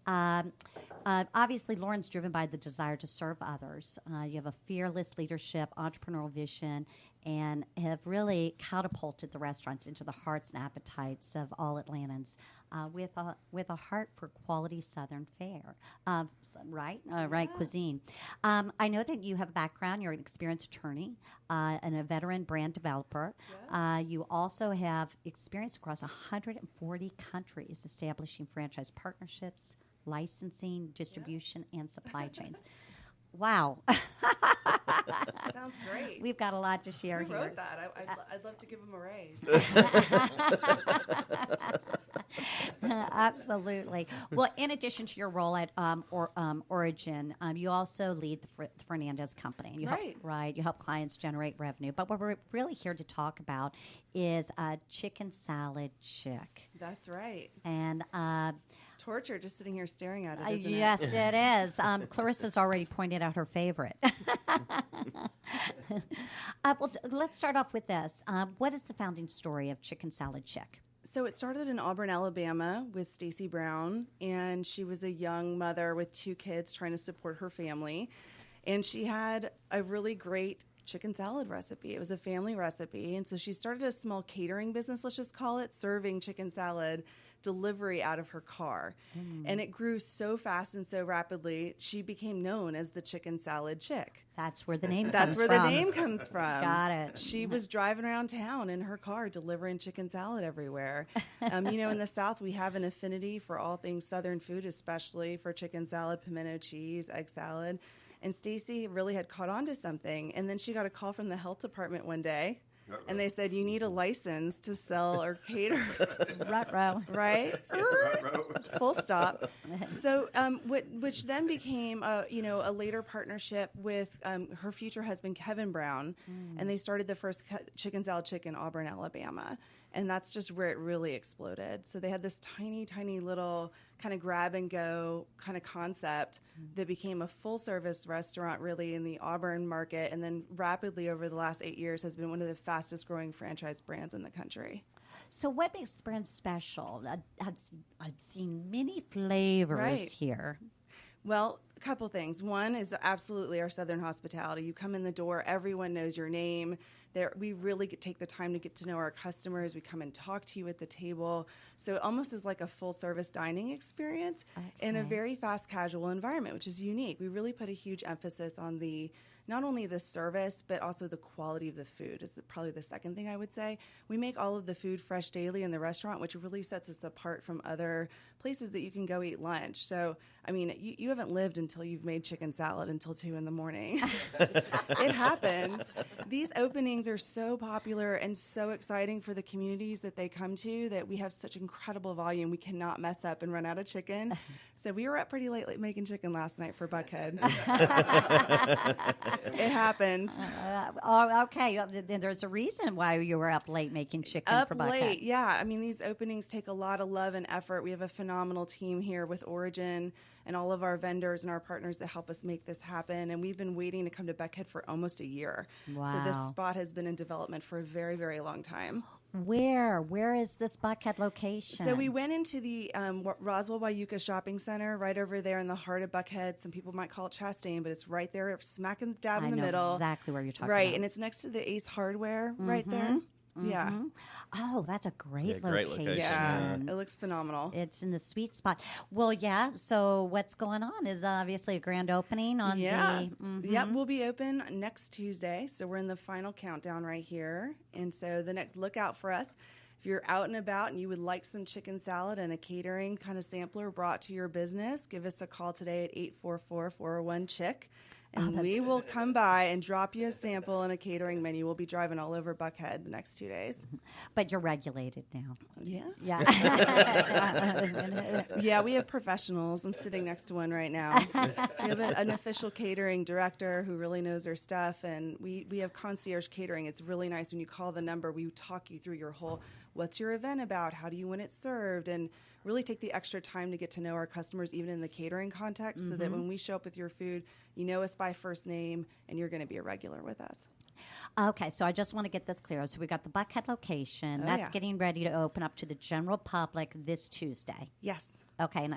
Speaker 2: Obviously, Lauren's driven by the desire to serve others. You have a fearless leadership, entrepreneurial vision, and have really catapulted the restaurants into the hearts and appetites of all Atlantans with a heart for quality Southern fare, right cuisine. I know that you have a background. You're an experienced attorney and a veteran brand developer. Yeah. You also have experience across 140 countries establishing franchise partnerships, licensing, distribution, and supply chains. Wow.
Speaker 6: Sounds great.
Speaker 2: We've got a lot to share
Speaker 6: Who
Speaker 2: here.
Speaker 6: wrote that? I'd love to give him a raise.
Speaker 2: Absolutely. Well, in addition to your role at Origin, you also lead the Fernandez Company. You you help clients generate revenue. But what we're really here to talk about is Chicken Salad Chick.
Speaker 6: That's right.
Speaker 2: And
Speaker 6: torture just sitting here staring at it, isn't
Speaker 2: yes, it is. Clarissa's already pointed out her favorite. Well, let's start off with this. What is the founding story of Chicken Salad Chick?
Speaker 6: So it started in Auburn, Alabama with Stacy Brown, and she was a young mother with 2 kids trying to support her family. And she had a really great chicken salad recipe. It was a family recipe. And so she started a small catering business, let's just call it, serving chicken salad delivery out of her car. And it grew so fast and so rapidly, she became known as the Chicken Salad Chick.
Speaker 2: That's where the name comes
Speaker 6: That's
Speaker 2: from.
Speaker 6: where the name comes from.
Speaker 2: Got it.
Speaker 6: She was driving around town in her car delivering chicken salad everywhere. In the South, we have an affinity for all things Southern food, especially for chicken salad, pimento cheese, egg salad. And Stacy really had caught on to something. And then she got a call from the health department one day. And they said, you need a license to sell or cater.
Speaker 2: Ruh-roh.
Speaker 6: Right? Full stop. So, which then became, a later partnership with her future husband, Kevin Brown. And they started the first Chicken Salad Chick in Auburn, Alabama. And that's just where it really exploded. So they had this tiny, tiny little kind of grab-and-go kind of concept that became a full-service restaurant really in the Auburn market, and then rapidly over the last 8 years has been one of the fastest-growing franchise brands in the country.
Speaker 2: So what makes the brand special? I've seen many flavors here.
Speaker 6: Well, a couple things. One is absolutely our Southern hospitality. You come in the door, everyone knows your name. We really take the time to get to know our customers. We come and talk to you at the table. So it almost is like a full-service dining experience in a very fast casual environment, which is unique. We really put a huge emphasis on not only the service, but also the quality of the food is probably the second thing I would say. We make all of the food fresh daily in the restaurant, which really sets us apart from other places that you can go eat lunch. So, you haven't lived until you've made chicken salad until 2 a.m. It happens. These openings are so popular and so exciting for the communities that they come to that we have such incredible volume. We cannot mess up and run out of chicken. So we were up pretty late making chicken last night for Buckhead. It happens.
Speaker 2: Okay. Then there's a reason why you were up late making chicken
Speaker 6: Up
Speaker 2: for Buckhead.
Speaker 6: late, yeah. I mean, these openings take a lot of love and effort. We have a phenomenal team here with Origin and all of our vendors and our partners that help us make this happen. And we've been waiting to come to Buckhead for almost a year.
Speaker 2: Wow.
Speaker 6: So this spot has been in development for a very, very long time.
Speaker 2: Where is this Buckhead location?
Speaker 6: So we went into the Roswell Wayuka Shopping Center right over there in the heart of Buckhead. Some people might call it Chastain, but it's right there, smack dab in the middle.
Speaker 2: I know exactly where you're talking
Speaker 6: right,
Speaker 2: about.
Speaker 6: and it's next to the Ace Hardware right there. Yeah.
Speaker 2: Oh, that's a great
Speaker 5: great
Speaker 2: location.
Speaker 5: location.
Speaker 6: Yeah, it looks phenomenal.
Speaker 2: It's in the sweet spot. Well, yeah. So what's going on is obviously a grand opening on
Speaker 6: Yep, we'll be open next Tuesday. So we're in the final countdown right here. And so the next look out for us. If you're out and about and you would like some chicken salad and a catering kind of sampler brought to your business, give us a call today at 844-401-CHICK. And we will come by and drop you a sample and a catering menu. We'll be driving all over Buckhead the next 2 days.
Speaker 2: But you're regulated now.
Speaker 6: Yeah.
Speaker 2: Yeah.
Speaker 6: Yeah, we have professionals. I'm sitting next to one right now. We have an official catering director who really knows her stuff, and we have concierge catering. It's really nice when you call the number. We talk you through your whole, what's your event about? How do you want it served? And really take the extra time to get to know our customers, even in the catering context, so that when we show up with your food, you know us by first name, and you're going to be a regular with us.
Speaker 2: Okay, so I just want to get this clear. So we got the Buckhead location.
Speaker 6: Oh,
Speaker 2: That's
Speaker 6: yeah.
Speaker 2: getting ready to open up to the general public this Tuesday.
Speaker 6: Yes.
Speaker 2: Okay, and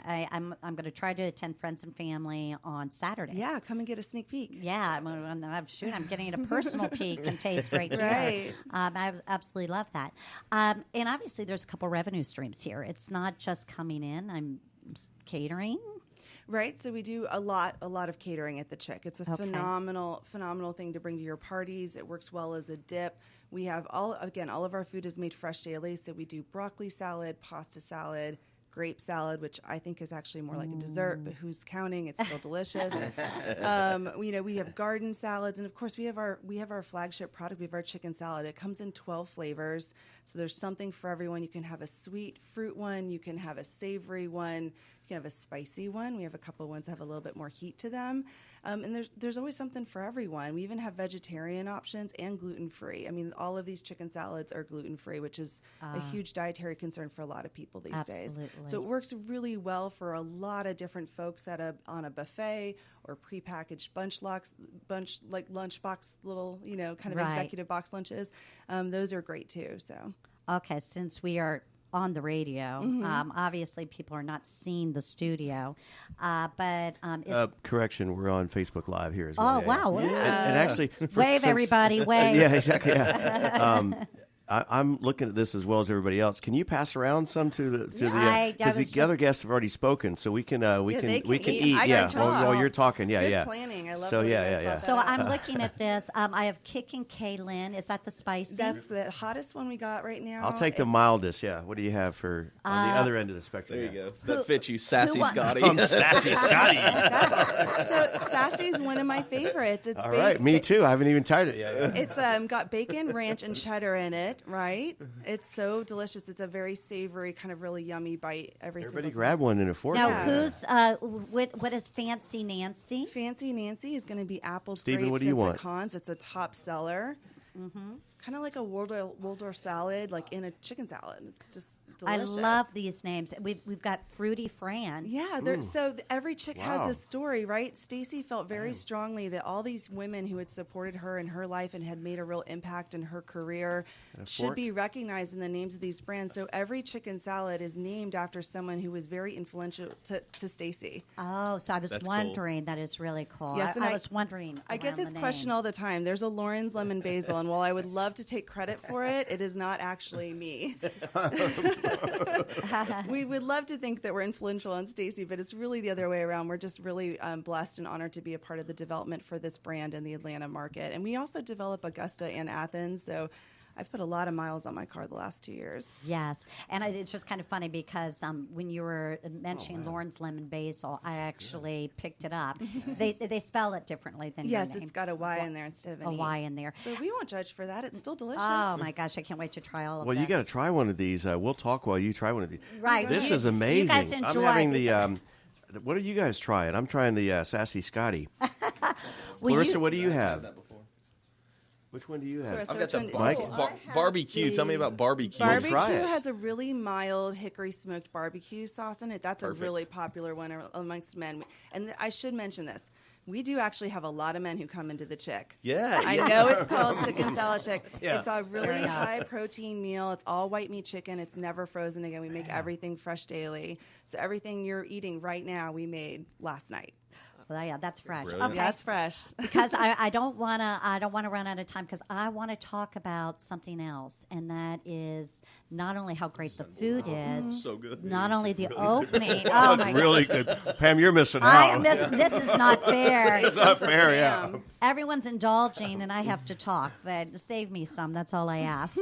Speaker 2: I'm going to try to attend friends and family on Saturday.
Speaker 6: Yeah, come and get a sneak peek.
Speaker 2: Yeah, I'm getting a personal peek and taste right here.
Speaker 6: Right.
Speaker 2: I absolutely love that. And obviously, there's a couple revenue streams here. It's not just coming in. I'm catering.
Speaker 6: Right, so we do a lot of catering at the Chick. It's a
Speaker 2: Okay.
Speaker 6: phenomenal thing to bring to your parties. It works well as a dip. We have all of our food is made fresh daily. So we do broccoli salad, pasta salad, grape salad, which I think is actually more like a dessert, but who's counting? It's still delicious. We have garden salads, and of course we have our flagship product. We have our chicken salad. It comes in 12 flavors, so there's something for everyone. You can have a sweet fruit one, you can have a savory one, you can have a spicy one. We have a couple of ones that have a little bit more heat to them. And there's always something for everyone. We even have vegetarian options and gluten-free. I mean, all of these chicken salads are gluten-free, which is a huge dietary concern for a lot of people these days.
Speaker 2: Absolutely.
Speaker 6: So it works really well for a lot of different folks on a buffet or prepackaged like lunchbox little, kind of
Speaker 2: Right.
Speaker 6: executive box lunches. Those are great too. So
Speaker 2: Okay, since we are on the radio, obviously people are not seeing the studio, but
Speaker 7: Correction, we're on Facebook Live here as
Speaker 2: oh
Speaker 7: well.
Speaker 2: wow,
Speaker 7: And actually,
Speaker 2: wave everybody, wave.
Speaker 7: Yeah, exactly. Yeah. I'm looking at this as well as everybody else. Can you pass around some to because the other guests have already spoken, so we can
Speaker 6: they can eat. I
Speaker 7: yeah,
Speaker 6: can talk.
Speaker 7: while you're talking. Yeah,
Speaker 6: Good
Speaker 7: yeah.
Speaker 6: planning. I love
Speaker 7: So
Speaker 6: those
Speaker 7: yeah,
Speaker 6: guys
Speaker 7: yeah, yeah.
Speaker 6: thought
Speaker 2: So
Speaker 6: that
Speaker 2: I'm
Speaker 6: out.
Speaker 2: looking at this. I have Kick and Kaylin. Is that the spicy?
Speaker 6: That's the hottest one we got right now.
Speaker 7: I'll take the mildest. Yeah. What do you have for on the other end of the spectrum?
Speaker 5: There you go. That fits you, Sassy Scotty.
Speaker 7: I'm Sassy Scotty.
Speaker 6: So Sassy's one of my favorites. It's
Speaker 7: All right, me too. I haven't even tried it yet.
Speaker 6: It's got bacon, ranch, and cheddar in it. Right? It's so delicious. It's a very savory, kind of really yummy bite.
Speaker 7: Everybody
Speaker 6: single
Speaker 7: grab one in a fork.
Speaker 2: Now,
Speaker 6: Yeah.
Speaker 2: who's what is Fancy Nancy?
Speaker 6: Fancy Nancy is going to be apples,
Speaker 7: Stephen,
Speaker 6: grapes,
Speaker 7: what do you
Speaker 6: and
Speaker 7: want?
Speaker 6: pecans. It's a top seller. Kind of like a Waldorf salad, like in a chicken salad. It's just delicious.
Speaker 2: I love these names. We've got Fruity Fran.
Speaker 6: Yeah, every chick has this story, right? Stacy felt very strongly that all these women who had supported her in her life and had made a real impact in her career should be recognized in the names of these brands. So every chicken salad is named after someone who was very influential to Stacy.
Speaker 2: Oh, so I was wondering. That is really cool.
Speaker 6: Yes, and
Speaker 2: I was wondering.
Speaker 6: I get
Speaker 2: around
Speaker 6: this
Speaker 2: the
Speaker 6: question
Speaker 2: names.
Speaker 6: all the time. There's a Lauren's lemon basil, and while I would love to take credit for it, it is not actually me. We would love to think that we're influential on Stacy, but it's really the other way around. We're just really blessed and honored to be a part of the development for this brand in the Atlanta market. And we also develop Augusta and Athens, so I've put a lot of miles on my car the last 2 years.
Speaker 2: Yes, and it's just kind of funny because when you were mentioning Lauren's lemon basil, I actually picked it up. They spell it differently than your
Speaker 6: Yes,
Speaker 2: name.
Speaker 6: it's got a Y in there instead of an E.
Speaker 2: Y in there.
Speaker 6: But we won't judge for that. It's still delicious.
Speaker 2: Oh my gosh, I can't wait to try all of
Speaker 7: Well,
Speaker 2: this.
Speaker 7: you got to try one of these. We'll talk while you try one of these.
Speaker 2: Right.
Speaker 7: This
Speaker 2: You-
Speaker 7: is amazing.
Speaker 2: You guys enjoy.
Speaker 7: I'm having the. What are you guys trying? I'm trying the Sassy Scotty. Clarissa, what do you have? Which one do you have?
Speaker 5: I've got the
Speaker 7: Mike?
Speaker 5: barbecue. Tell me about barbecue.
Speaker 6: Barbecue
Speaker 7: try it.
Speaker 6: has a really mild hickory smoked barbecue sauce in it. That's a really popular one amongst men. And I should mention this. We do actually have a lot of men who come into the Chick.
Speaker 5: Yeah.
Speaker 6: I know it's called Chicken Salad Chick.
Speaker 5: Yeah.
Speaker 6: It's a really high protein meal. It's all white meat chicken. It's never frozen. Again, we make everything fresh daily. So everything you're eating right now, we made last night.
Speaker 2: Well, yeah, that's fresh.
Speaker 5: Brilliant.
Speaker 2: Okay.
Speaker 6: Yeah, that's fresh.
Speaker 2: Because I don't want to run out of time because I want to talk about something else, and that is not only how great the food is,
Speaker 5: So good.
Speaker 2: not only the opening. Oh my
Speaker 7: Really good. Pam, you're missing
Speaker 2: I
Speaker 7: out.
Speaker 2: am this is not fair.
Speaker 7: It's not fair, yeah.
Speaker 2: Everyone's indulging, and I have to talk, but save me some. That's all I ask.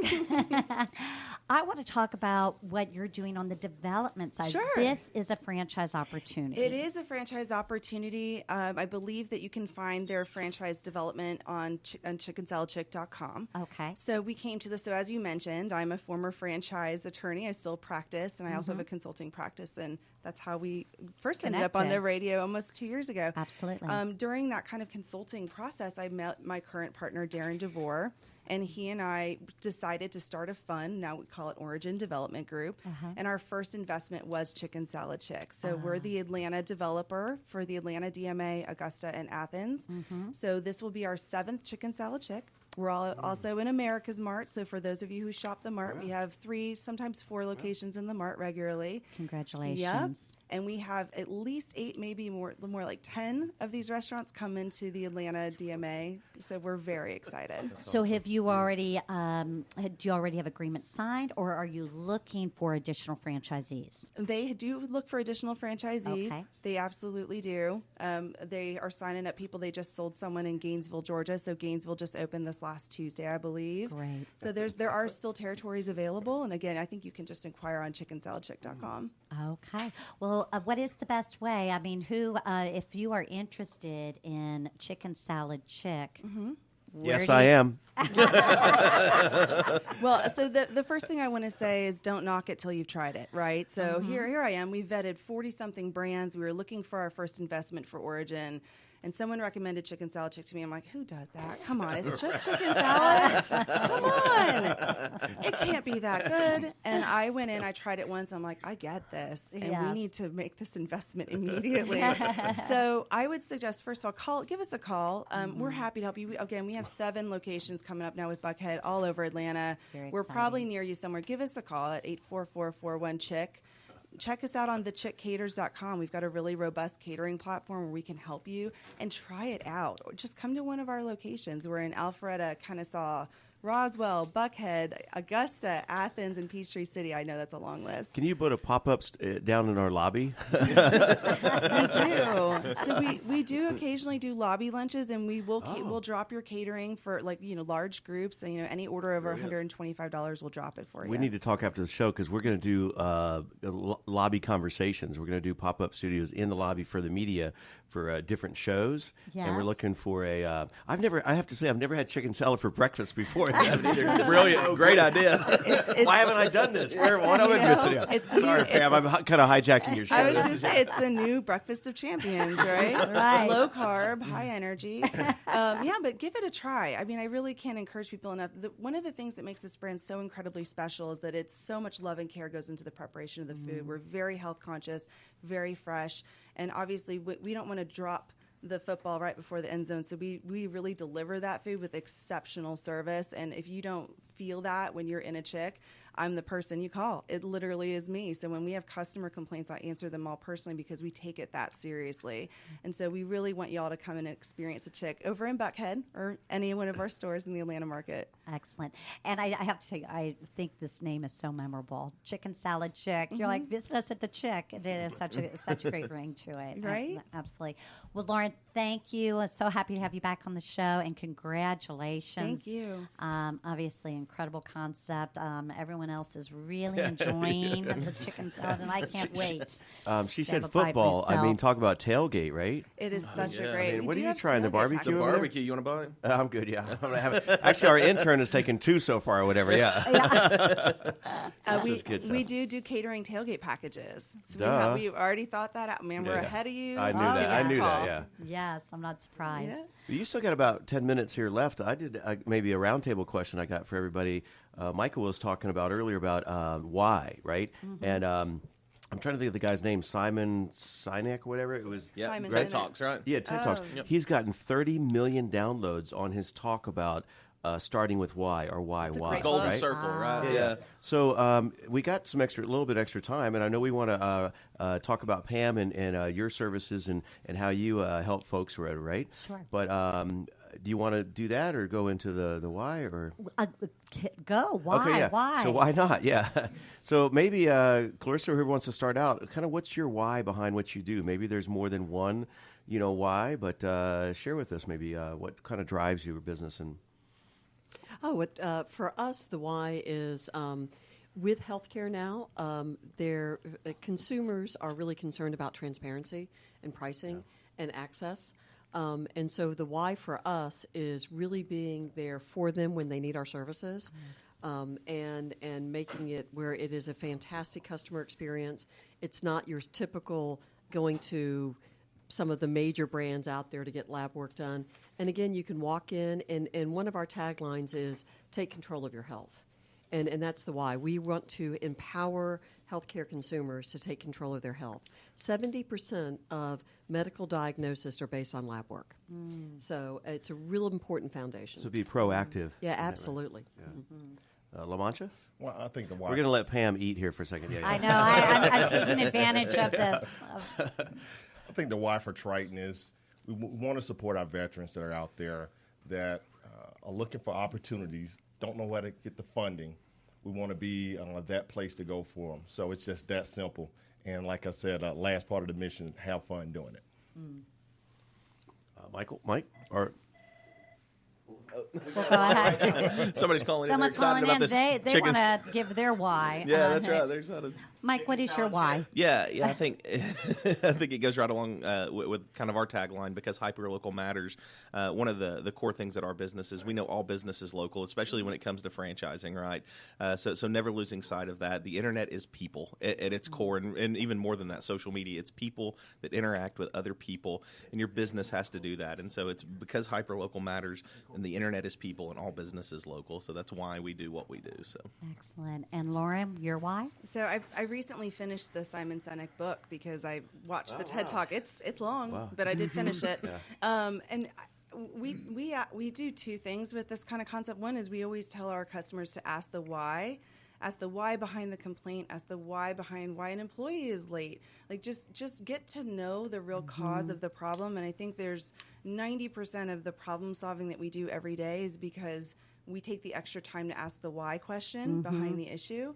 Speaker 2: I want to talk about what you're doing on the development side.
Speaker 6: Sure.
Speaker 2: This is a franchise opportunity.
Speaker 6: It is a franchise opportunity. I believe that you can find their franchise development on chickensaladchick.com.
Speaker 2: Okay.
Speaker 6: So we came to this. So as you mentioned, I'm a former franchise attorney. I still practice, and I also have a consulting practice, and that's how we first ended up on the radio almost 2 years ago.
Speaker 2: Absolutely.
Speaker 6: During that kind of consulting process, I met my current partner, Darren DeVore, and he and I decided to start a fund. Now we call it Origin Development Group. And our first investment was Chicken Salad Chick. So we're the Atlanta developer for the Atlanta DMA, Augusta, and Athens. So this will be our 7th Chicken Salad Chick. We're also in America's Mart. So for those of you who shop the Mart, we have 3, sometimes 4 locations in the Mart regularly.
Speaker 2: Congratulations.
Speaker 6: Yep. And we have at least 8, maybe more like 10 of these restaurants come into the Atlanta DMA. So we're very excited.
Speaker 2: So have you already, do you already have agreements signed, or are you looking for additional franchisees?
Speaker 6: They do look for additional franchisees.
Speaker 2: Okay.
Speaker 6: They absolutely do. They are signing up people. They just sold someone in Gainesville, Georgia. So Gainesville just opened this last Tuesday, I believe.
Speaker 2: Great.
Speaker 6: So there are still territories available. And again, I think you can just inquire on chickensaladchick.com.
Speaker 2: Okay. Well, what is the best way? I mean, if you are interested in Chicken Salad Chick,
Speaker 7: Yes, I am.
Speaker 6: Well, so the first thing I want to say is don't knock it till you've tried it, right? So here I am. We vetted 40-something brands. We were looking for our first investment for Origin. And someone recommended Chicken Salad Chick to me. I'm like, who does that? Come on, it's just chicken salad. Come on. It can't be that good. And I went in, I tried it once. I'm like, I get this. And we need to make this investment immediately. So I would suggest, first of all, give us a call. We're happy to help you. Again, we have 7 locations coming up now with Buckhead all over Atlanta. We're probably near you somewhere. Give us a call at 844-41-CHICK. Check us out on thechickcaters.com. We've got a really robust catering platform where we can help you and try it out. Or just come to one of our locations. We're in Alpharetta, Kennesaw, Roswell, Buckhead, Augusta, Athens, and Peachtree City. I know that's a long list.
Speaker 7: Can you put a pop-up down in our lobby?
Speaker 6: We do. So we do occasionally do lobby lunches, and we'll drop your catering for large groups. And any order over $125, we'll drop it for you.
Speaker 7: We need to talk after the show because we're going to do lobby conversations. We're going to do pop-up studios in the lobby for the media for different shows.
Speaker 2: Yes.
Speaker 7: And we're looking for I have to say, I've never had chicken salad for breakfast before.
Speaker 5: Brilliant. Great idea.
Speaker 7: Why haven't I done this? What have I missing out? Sorry, Pam, I'm kind of hijacking your show.
Speaker 6: I was going to say, it's the new Breakfast of Champions, right?
Speaker 2: Right.
Speaker 6: Low carb, high energy. But give it a try. I mean, I really can't encourage people enough. One of the things that makes this brand so incredibly special is that it's so much love and care goes into the preparation of the food. We're very health conscious, very fresh, and obviously we don't want to drop the football right before the end zone. So we really deliver that food with exceptional service. And if you don't feel that when you're in a Chick, I'm the person you call. It literally is me. So when we have customer complaints, I answer them all personally because we take it that seriously. And so we really want y'all to come and experience a Chick over in Buckhead or any one of our stores in the Atlanta market.
Speaker 2: Excellent. And I have to tell you, I think this name is so memorable. Chicken Salad Chick. You're like, visit us at the Chick. It is such a great ring to it.
Speaker 6: Right?
Speaker 2: Absolutely. Well, Lauren, thank you. I'm so happy to have you back on the show, and congratulations.
Speaker 6: Thank you.
Speaker 2: Obviously, incredible concept. Everyone else is really enjoying the chicken salad, and I can't wait.
Speaker 7: She
Speaker 2: to
Speaker 7: said
Speaker 2: have a bite
Speaker 7: football. I
Speaker 2: myself.
Speaker 7: mean, talk about tailgate, right?
Speaker 6: It is such a
Speaker 5: yeah.
Speaker 6: great.
Speaker 7: I mean,
Speaker 6: we
Speaker 7: what
Speaker 6: do
Speaker 7: are you
Speaker 6: have
Speaker 7: trying? The
Speaker 6: tailgate
Speaker 7: barbecue?
Speaker 5: The
Speaker 7: over there?
Speaker 5: barbecue, you want to buy it?
Speaker 7: I'm good, yeah. I'm gonna have it. Actually, our intern has taken 2 so far or whatever, yeah. This is good stuff.
Speaker 6: We do catering tailgate packages. So
Speaker 7: Duh.
Speaker 6: we've already thought that out. Man, we're ahead of you.
Speaker 7: I knew
Speaker 6: Just
Speaker 7: that.
Speaker 6: give us
Speaker 7: I
Speaker 6: a
Speaker 7: knew that,
Speaker 6: call.
Speaker 7: yeah.
Speaker 2: Yes, I'm not surprised.
Speaker 6: Yeah.
Speaker 7: You still got about 10 minutes here left. I did maybe a roundtable question I got for everybody. Michael was talking about earlier about why, right? Mm-hmm. And I'm trying to think of the guy's name, Simon Sinek or whatever. It was
Speaker 6: Simon
Speaker 5: TED Talks, right?
Speaker 7: Yeah, TED Talks.
Speaker 5: Yep.
Speaker 7: He's gotten 30 million downloads on his talk about starting with why or why.
Speaker 5: Golden
Speaker 7: right?
Speaker 5: circle, right?
Speaker 7: Yeah. So we got some little bit extra time, and I know we want to talk about Pam and your services and how you help folks, right?
Speaker 2: Sure.
Speaker 7: But do you want to do that or go into the why or
Speaker 2: go why?
Speaker 7: Okay, yeah.
Speaker 2: Why?
Speaker 7: So why not? Yeah. So maybe Clarissa, whoever wants to start out, kind of what's your why behind what you do? Maybe there's more than one, why, but share with us maybe what kind of drives your business and.
Speaker 4: For us, the why is with healthcare now, consumers are really concerned about transparency and pricing and access. And so the why for us is really being there for them when they need our services, and making it where it is a fantastic customer experience. It's not your typical going to some of the major brands out there to get lab work done. And again, you can walk in, and one of our taglines is take control of your health. And that's the why. We want to empower healthcare consumers to take control of their health. 70% of medical diagnoses are based on lab work. So it's a real important foundation.
Speaker 7: So be proactive.
Speaker 4: Yeah, absolutely.
Speaker 7: Yeah. La Mancha?
Speaker 3: Well, I think the why.
Speaker 7: We're going to let Pam eat here for a second. Yeah.
Speaker 2: I know. I'm taking advantage of this.
Speaker 3: I think the why for Triton is we want to support our veterans that are out there that are looking for opportunities, don't know where to get the funding. We want to be that place to go for them. So it's just that simple. And like I said, last part of the mission, have fun doing it.
Speaker 7: Mike? Or
Speaker 2: Well, go ahead.
Speaker 5: Somebody's calling in.
Speaker 2: Someone's
Speaker 5: They're excited
Speaker 2: calling
Speaker 5: about
Speaker 2: in.
Speaker 5: this
Speaker 2: They
Speaker 5: chicken.
Speaker 2: want to give their why.
Speaker 5: Yeah, that's right. They're excited.
Speaker 2: Mike, what is your why?
Speaker 5: Yeah. I think it goes right along with kind of our tagline, because hyperlocal matters. One of the core things at our business is we know all business is local, especially when it comes to franchising, right? So never losing sight of that. The internet is people at its core, and even more than that, social media. It's people that interact with other people, and your business has to do that. And so it's because hyperlocal matters, and the internet is people, and all business is local. So that's why we do what we do. So
Speaker 2: Excellent. And Lauren, your why?
Speaker 6: So I recently finished the Simon Sinek book because I watched the TED Talk. It's long, but I did finish it. And we do two things with this kind of concept. One is we always tell our customers to ask the why behind the complaint, ask the why behind why an employee is late. Like just get to know the real cause of the problem. And I think there's 90% of the problem solving that we do every day is because we take the extra time to ask the why question behind the issue.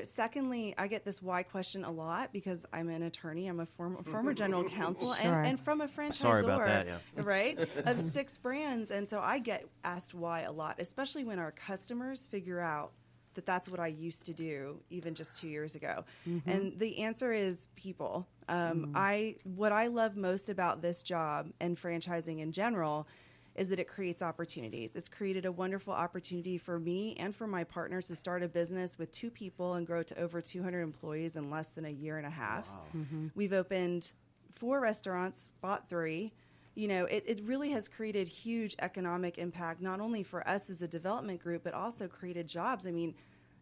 Speaker 6: Secondly, I get this why question a lot because I'm an attorney. I'm a former general counsel and from a franchisor,
Speaker 7: sorry about that,
Speaker 6: right, of 6 brands. And so I get asked why a lot, especially when our customers figure out that that's what I used to do even just 2 years ago. And the answer is people. What I love most about this job and franchising in general is that it creates opportunities. It's created a wonderful opportunity for me and for my partners to start a business with 2 people and grow to over 200 employees in less than a year and a half. Wow. We've opened 4 restaurants, bought 3. It really has created huge economic impact, not only for us as a development group, but also created jobs. I mean,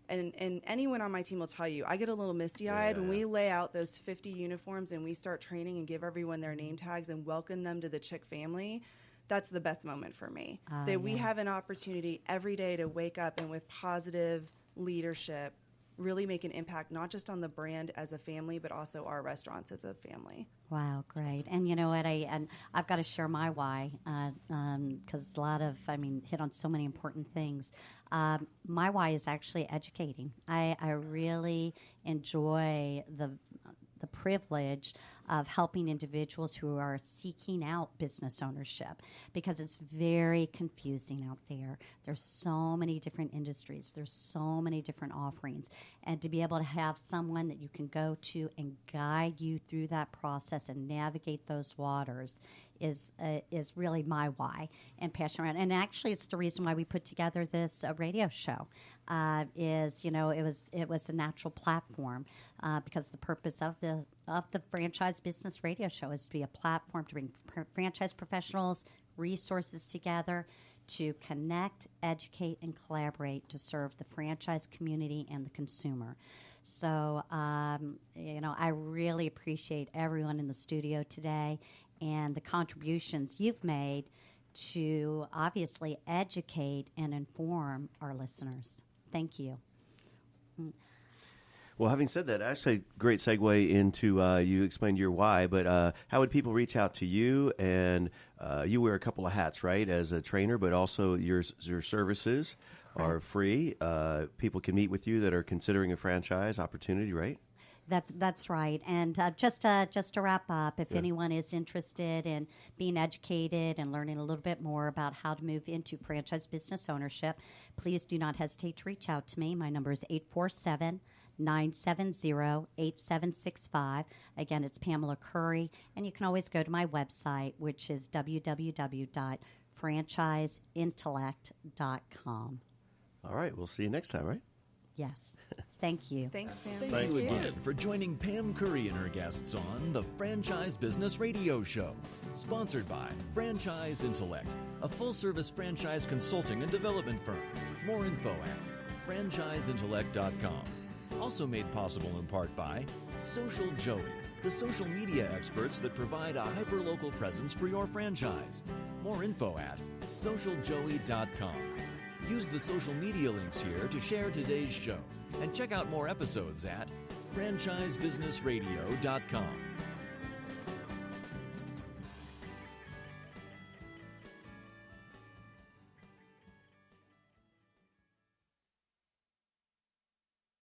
Speaker 6: and anyone on my team will tell you, I get a little misty-eyed when we lay out those 50 uniforms and we start training and give everyone their name tags and welcome them to the Chick family. That's the best moment for me. We have an opportunity every day to wake up and with positive leadership really make an impact, not just on the brand as a family, but also our restaurants as a family.
Speaker 2: Wow, great. And you know what? I've got to share my why because hit on so many important things. My why is actually educating. I really enjoy the privilege of helping individuals who are seeking out business ownership because it's very confusing out there. There's so many different industries. There's so many different offerings. And to be able to have someone that you can go to and guide you through that process and navigate those waters is really my why and passion around. And actually, it's the reason why we put together this radio show. Is it was a natural platform because the purpose of the Franchise Business Radio Show is to be a platform to bring franchise professionals, resources together to connect, educate, and collaborate to serve the franchise community and the consumer. So, I really appreciate everyone in the studio today and the contributions you've made to obviously educate and inform our listeners. Thank you.
Speaker 7: Well, having said that, actually, great segue into you explained your why, but how would people reach out to you? And you wear a couple of hats, right, as a trainer, but also your services are free. People can meet with you that are considering a franchise opportunity, right?
Speaker 2: That's right. And just to wrap up, if anyone is interested in being educated and learning a little bit more about how to move into franchise business ownership, please do not hesitate to reach out to me. My number is 847-970-8765. Again, it's Pamela Curry. And you can always go to my website, which is www.franchiseintellect.com.
Speaker 7: All right. We'll see you next time, right?
Speaker 2: Yes. Thank you.
Speaker 6: Thanks, Pam.
Speaker 1: Thank you again for joining Pam Curry and her guests on the Franchise Business Radio Show, sponsored by Franchise Intellect, a full-service franchise consulting and development firm. More info at franchiseintellect.com. Also made possible in part by Social Joey, the social media experts that provide a hyperlocal presence for your franchise. More info at socialjoey.com. Use the social media links here to share today's show and check out more episodes at franchisebusinessradio.com.